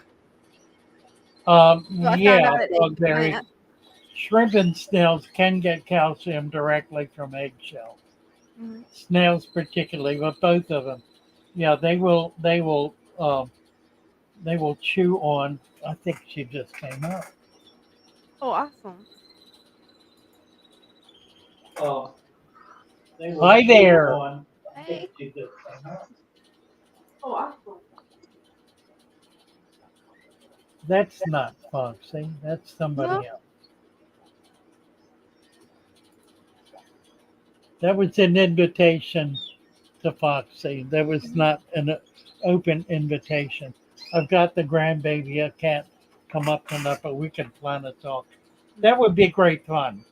I found Yeah, out it ate the dogberry. plant. Shrimp and snails can get calcium directly from eggshells. Mhm. Snails, particularly, but both of them. Yeah, they will chew on. I think she just came up. Oh, awesome. Uh, Hi there. I think Hey. she just came up. Oh, awesome. That's not Foxy. That's No. somebody else. That was an invitation to Foxy. That was Mhm. not an open invitation. I've got the grandbaby. I can't come up tonight, but we can plan a talk. That Mhm. would be great fun.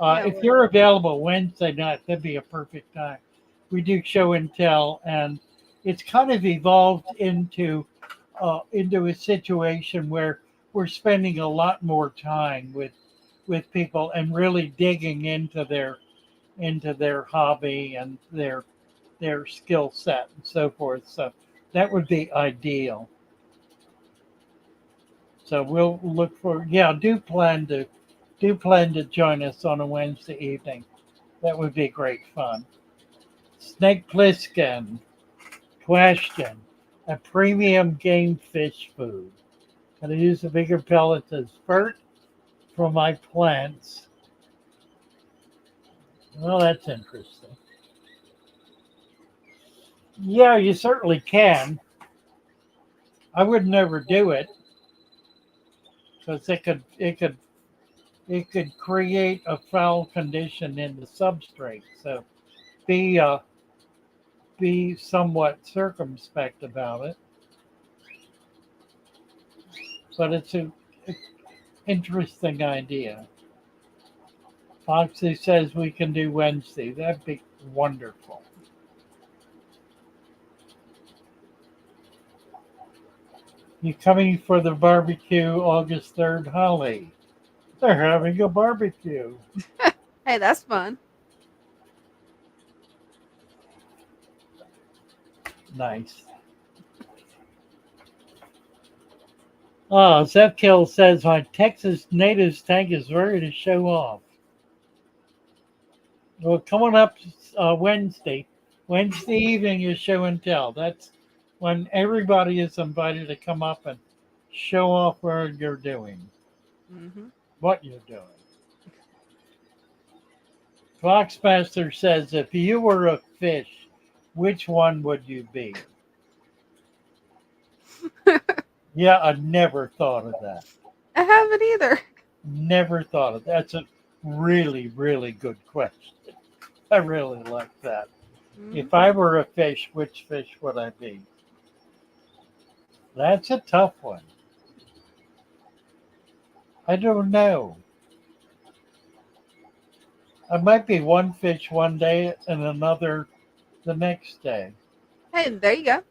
Yeah, If well, you're available Wednesday night, that'd be a perfect time. We do show and tell, and it's kind of evolved into a situation where we're spending a lot more time with people and really digging into their hobby and their skill set and so forth. So that would be ideal. So we'll look for do plan to join us on a Wednesday evening. That would be great fun. Snake Plissken question: a premium game fish food. Can I use the bigger pellets as fert for my plants? Well, that's interesting. Yeah, you certainly can. I would never do it because it could create a foul condition in the substrate. So be uh, be somewhat circumspect about it. But it's an interesting idea. Foxy says we can do Wednesday. That'd be wonderful. You coming for the barbecue August 3rd, Holly? They're having a barbecue. hey, that's fun. Nice. Zepkill says my Texas natives tank is ready to show off. Well, coming up Wednesday. Wednesday evening is show and tell. That's when everybody is invited to come up and show off what you're doing, Mhm. what you're doing. Foxmaster says if you were a fish, which one would you be? Yeah, I never thought of that. I haven't either. Never thought of that. That's a really, really good question. I really like that. Mhm. If I were a fish, which fish would I be? That's a tough one. I don't know. I might be one fish one day and another the next day. Hey, there you go.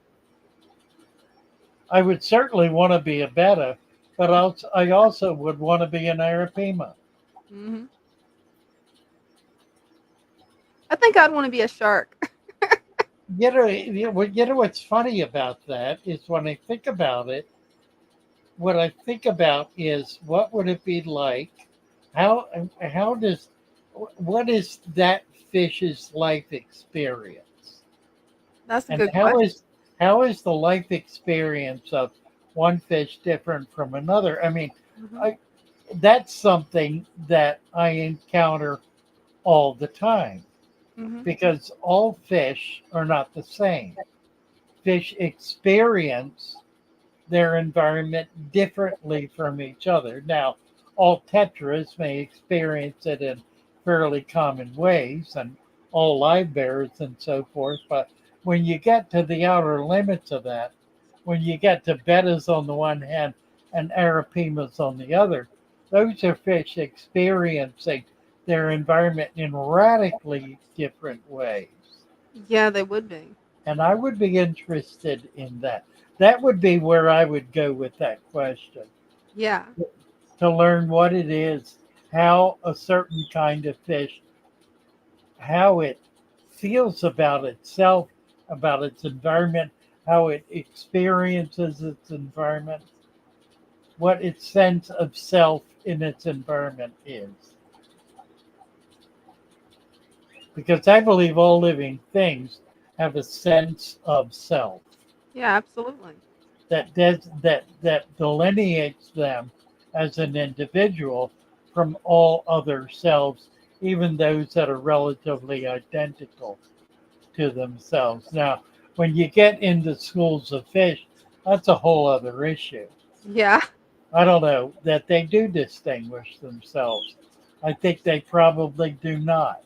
I would certainly want to be a betta, but I also would want to be an arapima. Mhm. I think I'd want to be a shark. What's funny about that is when I think about it, what I think about is what would it be like? How how does what is that fish's life experience? That's a And good question. how is the life experience of one fish different from another? I mean, Mhm. I, that's something that I encounter all the time Mhm. because all fish are not the same. Fish experience their environment differently from each other. Now, all tetras may experience it in fairly common ways, and all live bears and so forth. But when you get to the outer limits of that, when you get to bettas on the one hand and arapimas on the other, those are fish experiencing their environment in radically different ways. Yeah, they would be. And I would be interested in that. That would be where I would go with that question Yeah. to learn what it is, how a certain kind of fish, how it feels about itself, about its environment, how it experiences its environment, what its sense of self in its environment is. Because I believe all living things have a sense of self Yeah, absolutely. that delineates them as an individual from all other selves, even those that are relatively identical to themselves. Now, when you get into schools of fish, that's a whole other issue. Yeah. I don't know that they do distinguish themselves. I think they probably do not.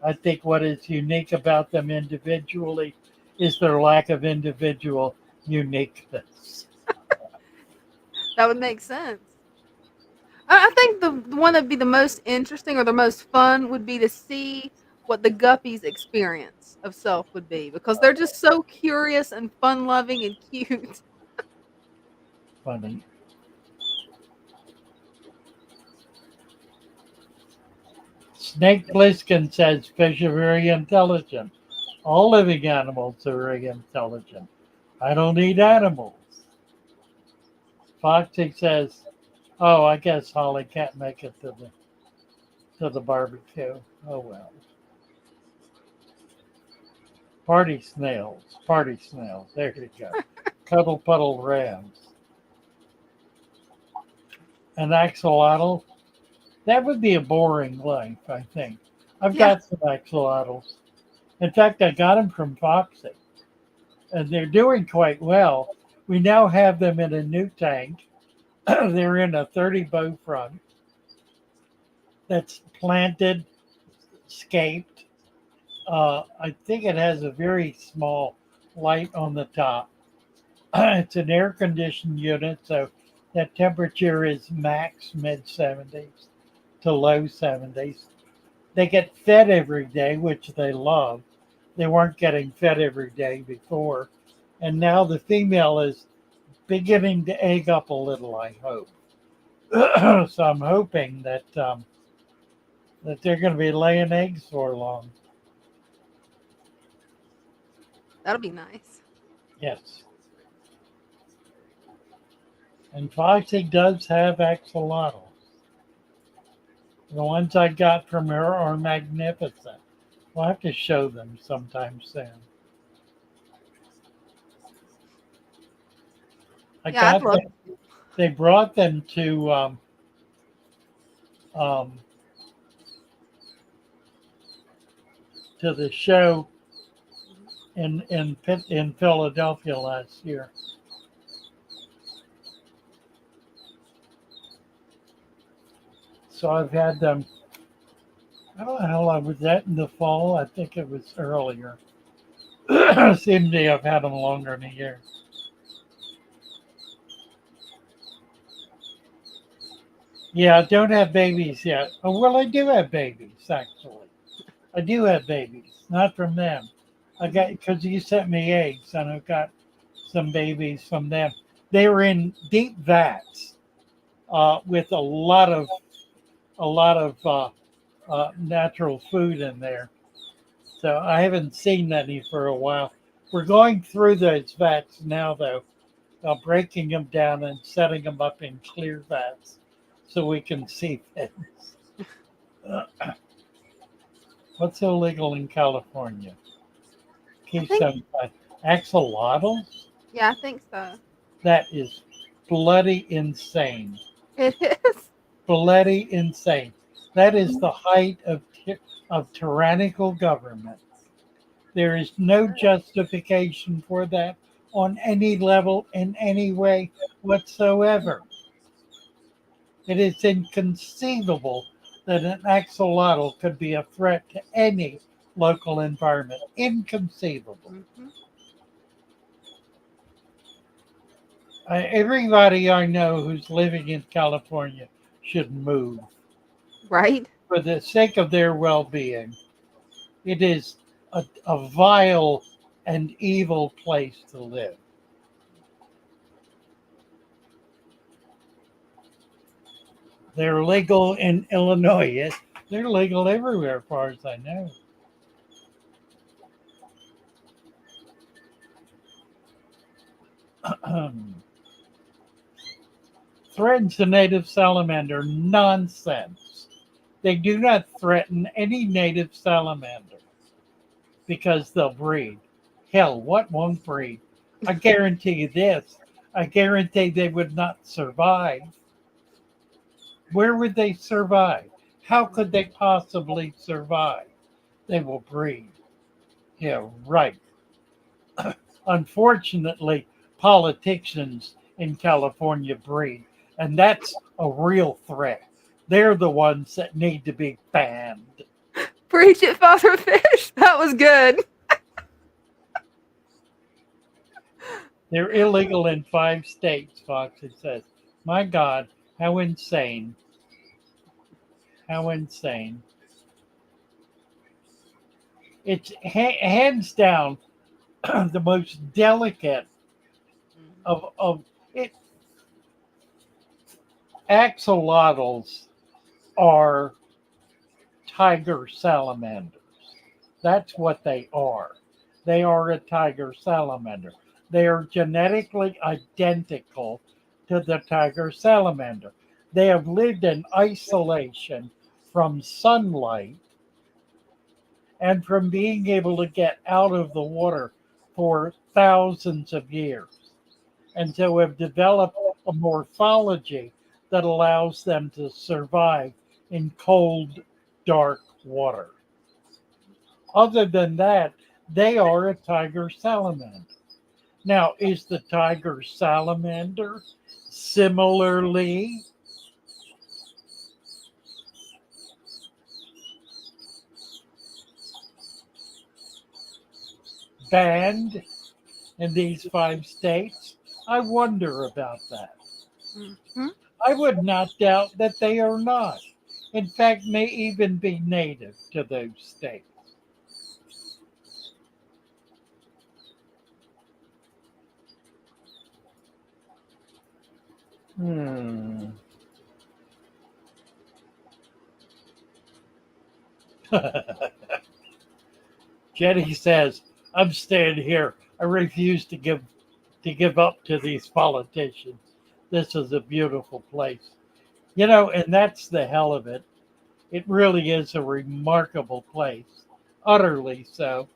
I think what is unique about them individually is their lack of individual uniqueness. That would make sense. I think the one that'd be the most interesting or the most fun would be to see what the guppies' experience of self would be because they're just so curious and fun loving and cute. Funny. Snake Plissken says fish are very intelligent. All living animals are very intelligent. I don't eat animals. Foxy says, "Oh, I guess Holly can't make it to the barbecue. Oh well." Party snails. Party snails. There you go. Cuddle puddle rams. An axolotl. That would be a boring life, I think. I've Yeah. got some axolotls. In fact, I got them from Foxy, and they're doing quite well. We now have them in a new tank. They're in a 30 bow front that's planted, scaped. I think it has a very small light on the top. It's an air conditioned unit, so that temperature is max mid 70s to low 70s. They get fed every day, which they love. They weren't getting fed every day before. And now the female is beginning to egg up a little, I hope. So I'm hoping that they're going to be laying eggs for long. That'll be nice. Yes. And Foxy does have axolotls. The ones I got from her are magnificent. We'll have to show them sometime soon. I Yeah, I'd got love. them. They brought them um, to the show in Philadelphia last year. So I've had them. I don't know how long was that in the fall. I think it was earlier. Seems to have had them longer than a year. Yeah, I don't have babies yet. Oh, well, I do have babies, actually. I do have babies, not from them. I got, because you sent me eggs, and I've got some babies from them. They were in deep vats with a lot of natural food in there. So I haven't seen any for a while. We're going through those vats now, though, breaking them down and setting them up in clear vats so we can see things. What's illegal in California? I think. Keystone Pipe. Axolotls? Yeah, I think so. That is bloody insane. It is. Bloody insane. That is the height of tyrannical government. There is no justification for that on any level, in any way whatsoever. It is inconceivable that an axolotl could be a threat to any local environment. Inconceivable. Mhm. Everybody I know who's living in California should move Right. for the sake of their well being. It is a vile and evil place to live. They're legal in Illinois. Yes, they're legal everywhere, as far as I know. Threatens the native salamander. Nonsense. They do not threaten any native salamander because they'll breed. Hell, what won't breed? I guarantee you this. I guarantee they would not survive. Where would they survive? How could they possibly survive? They will breed. Yeah, right. Unfortunately, politicians in California breed, and that's a real threat. They're the ones that need to be banned. Preach it, Father Fish. That was good. They're illegal in 5 states, Fox. It says, my God, how insane. How insane. It's hands down the most delicate of it. Axolotls are tiger salamanders. That's what they are. They are a tiger salamander. They are genetically identical to the tiger salamander. They have lived in isolation from sunlight and from being able to get out of the water for thousands of years. And so have developed a morphology that allows them to survive in cold, dark water. Other than that, they are a tiger salamander. Now, is the tiger salamander similarly banned in these 5 states? I wonder about that. Mm-hmm. I would not doubt that they are not. In fact, may even be native to those states. Jenny says, I'm staying here. I refuse to give up to these politicians. This is a beautiful place. And that's the hell of it. It really is a remarkable place, utterly so,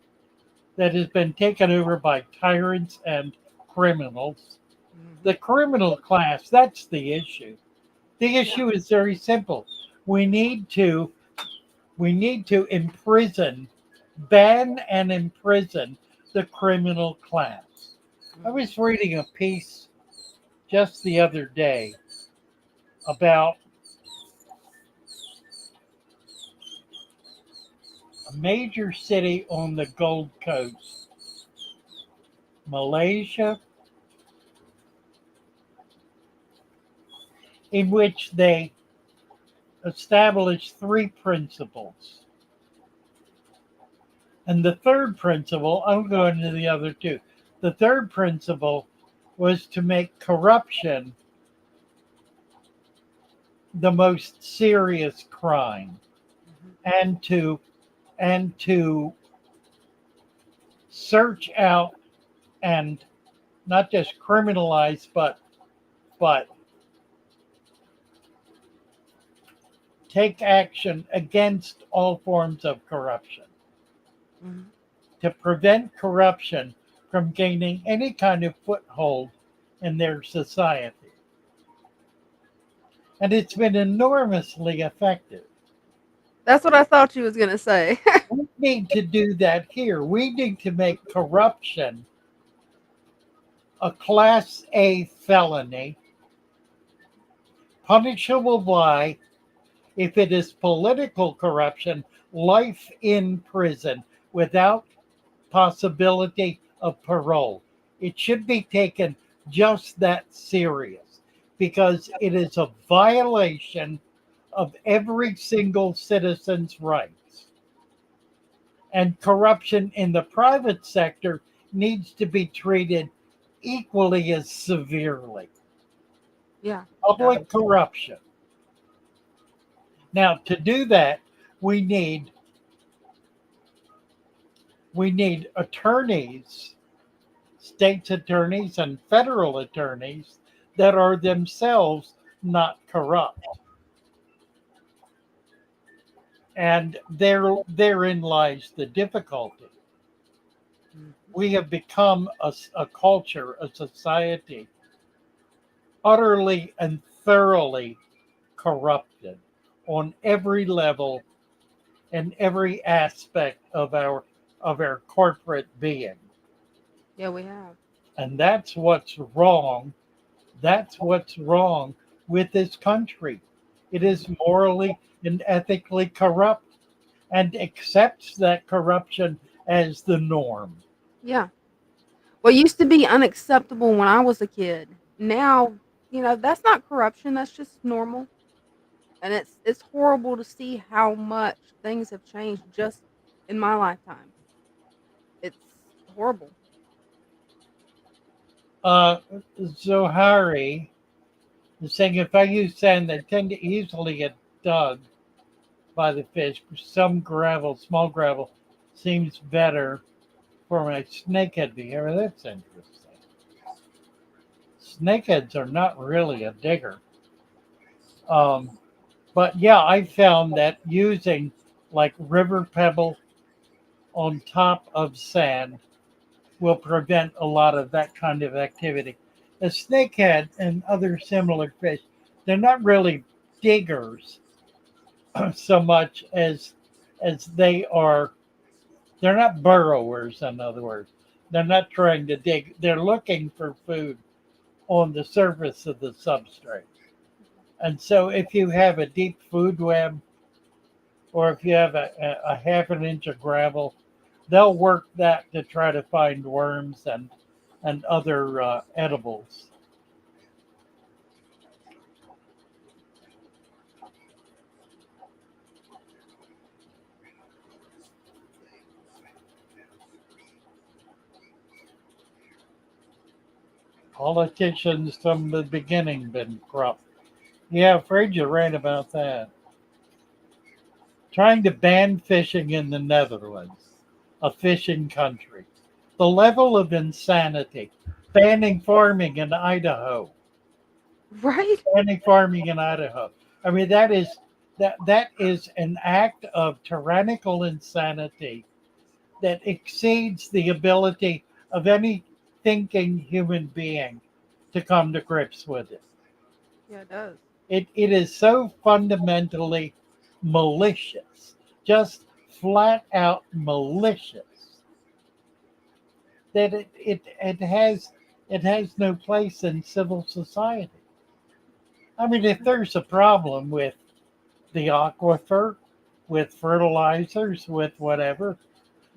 that has been taken over by tyrants and criminals. The criminal class, that's the issue. The issue is very simple. We need to imprison, ban and imprison the criminal class. I was reading a piece just the other day about a major city on the Gold Coast, Malaysia, in which they established 3 principles. And the third principle, I'll go into the other 2. The third principle was to make corruption the most serious crime, and to search out and not just criminalize but take action against all forms of corruption, to prevent corruption from gaining any kind of foothold in their society. And it's been enormously effective. That's what I thought you was going to say. We need to do that here. We need to make corruption a Class A felony, punishable by, if it is political corruption, life in prison without possibility of parole. It should be taken just that serious because it is a violation of every single citizen's rights. And corruption in the private sector needs to be treated equally as severely. Yeah. Public corruption Now, to do that, we need attorneys, states attorneys and federal attorneys that are themselves not corrupt. And therein lies the difficulty. Mhm. We have become a culture, a society, utterly and thoroughly corrupted on every level and every aspect of our corporate being. Yeah, we have. And that's what's wrong. That's what's wrong with this country. It is morally and ethically corrupt and accepts that corruption as the norm. Yeah. What used to be unacceptable when I was a kid, now, that's not corruption, that's just normal. And it's horrible to see how much things have changed just in my lifetime. It's horrible. Uh, Zohari is saying if I use sand, they tend to easily get dug by the fish. Some gravel, small gravel, seems better for my snakehead behavior. That's interesting. Snakeheads are not really a digger. Um, but yeah, I found that using like river pebble on top of sand will prevent a lot of that kind of activity. A snakehead and other similar fish, they're not really diggers so much as they're not burrowers, in other words. They're not trying to dig. They're looking for food on the surface of the substrate. And so if you have a deep food web or if you have a half an inch of gravel, they'll work that to try to find worms and other edibles. Politicians from the beginning been corrupt. Yeah, afraid you're right about that. Trying to ban fishing in the Netherlands, a fishing country. The level of insanity. Banning farming in Idaho. Right? Banning farming in Idaho. I mean, that is an act of tyrannical insanity that exceeds the ability of any thinking human being to come to grips with it. Yeah, it does. It is so fundamentally malicious, just flat out malicious, that it has no place in civil society. I mean, if there's a problem with the aquifer, with fertilizers, with whatever,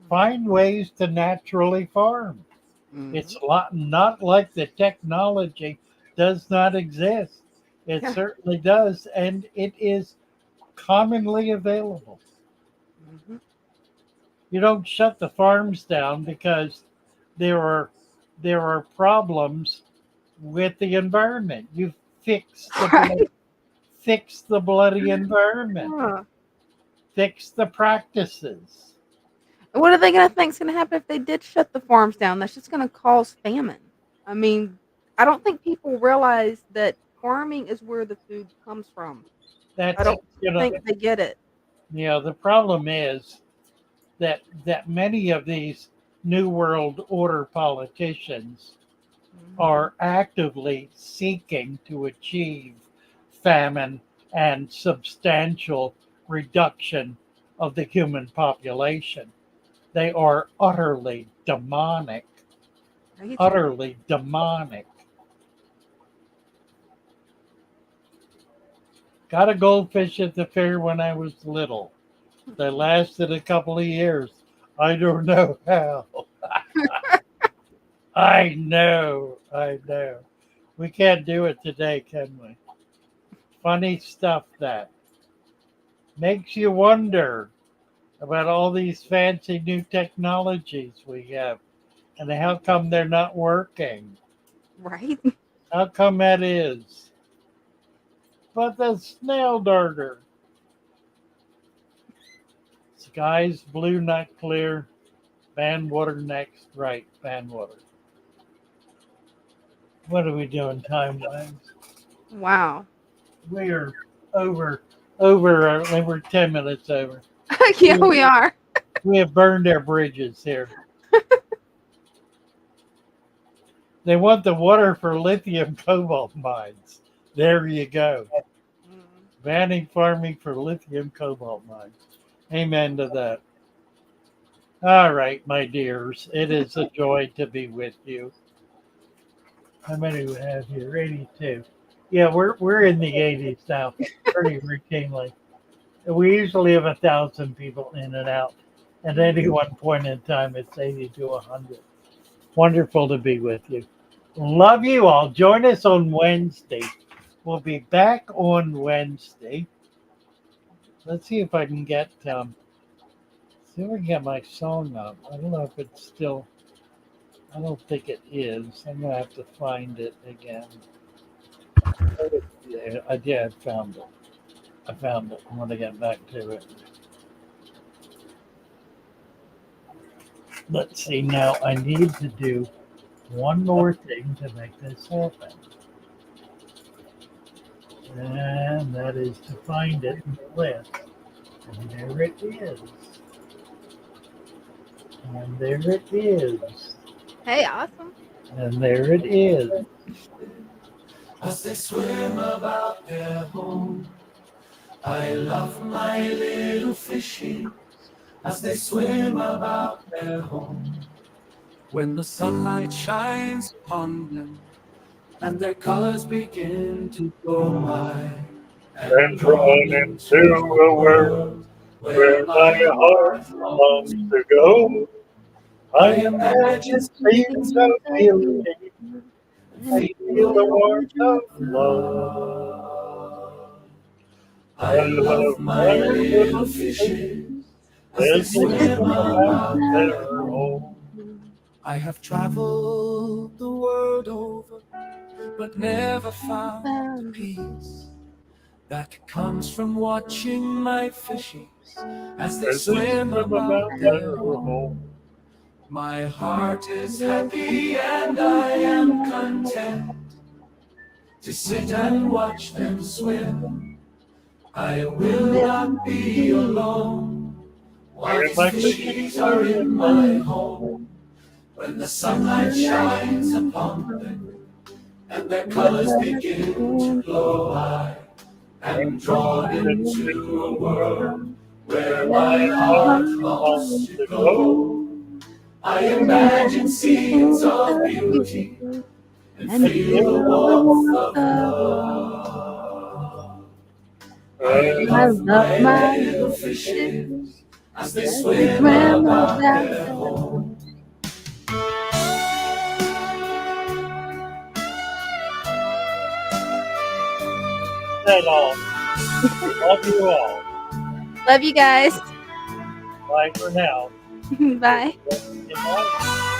find ways to naturally farm. It's Mhm. a lot not like the technology does not exist. It Yeah. certainly does, and it is commonly available. Mhm. You don't shut the farms down because there are there are problems with the environment. You fix the Right? fix the bloody environment. Yeah. Fix the practices. And what are they gonna think's gonna happen if they did shut the farms down? That's just gonna cause famine. I mean, I don't think people realize that farming is where the food comes from. I That's don't you know think they get it. the problem is that many of these new world order politicians Mhm. are actively seeking to achieve famine and substantial reduction of the human population. They are utterly demonic, Right? utterly demonic. Got a goldfish at the fair when I was little. They lasted a couple of years. I don't know how. I know. We can't do it today, can we? Funny stuff that makes you wonder about all these fancy new technologies we have and how come they're not working. Right? How come that is? But the snail darter, Skies blue, not clear. Fan water next. Right, fan water. What are we doing time-wise? Wow. We are over, we're 10 minutes over. Yeah, we are. We have burned our bridges here. They want the water for lithium cobalt mines. There you go. Banning farming for lithium cobalt mines. Amen to that. All right, my dears. It is a joy to be with you. How many do we have here? 82. Yeah, we're in the 80s now, pretty routinely. We usually have 1,000 people in and out. At any one point in time, it's 80 to 100. Wonderful to be with you. Love you all. Join us on Wednesday. We'll be back on Wednesday. Let's see if I can get see if I can get my song up. I don't know if it's still. I don't think it is. I'm gonna have to find it again. Yeah, I found it. I found it. I'm gonna get back to it. Let's see. Now I need to do one more thing to make this happen. And that is to find it in the list. And there it is. And there it is. Hey, awesome. And there it is. As they swim about their home, I love my little fishies. As they swim about their home, when the sunlight shines upon them, and their colors begin to go high, and drawn into a world where my heart longs to go. I imagine scenes of beauty, I feel the warmth of love. I love my little fishes as they swim about their home. I have traveled the world over, but never found the peace that comes from watching my fishies as they swim about their home. My heart is happy and I am content to sit and watch them swim. I will not be alone while these fishies are in my home. When the sunlight shines upon them and their colors begin to glow, I am drawn into a world where my heart longs to go. I imagine scenes of beauty and feel the warmth of love. I love my little fishes as they swim about their home. That's all. Love you all. Love you guys. Bye for now. Bye. Good night.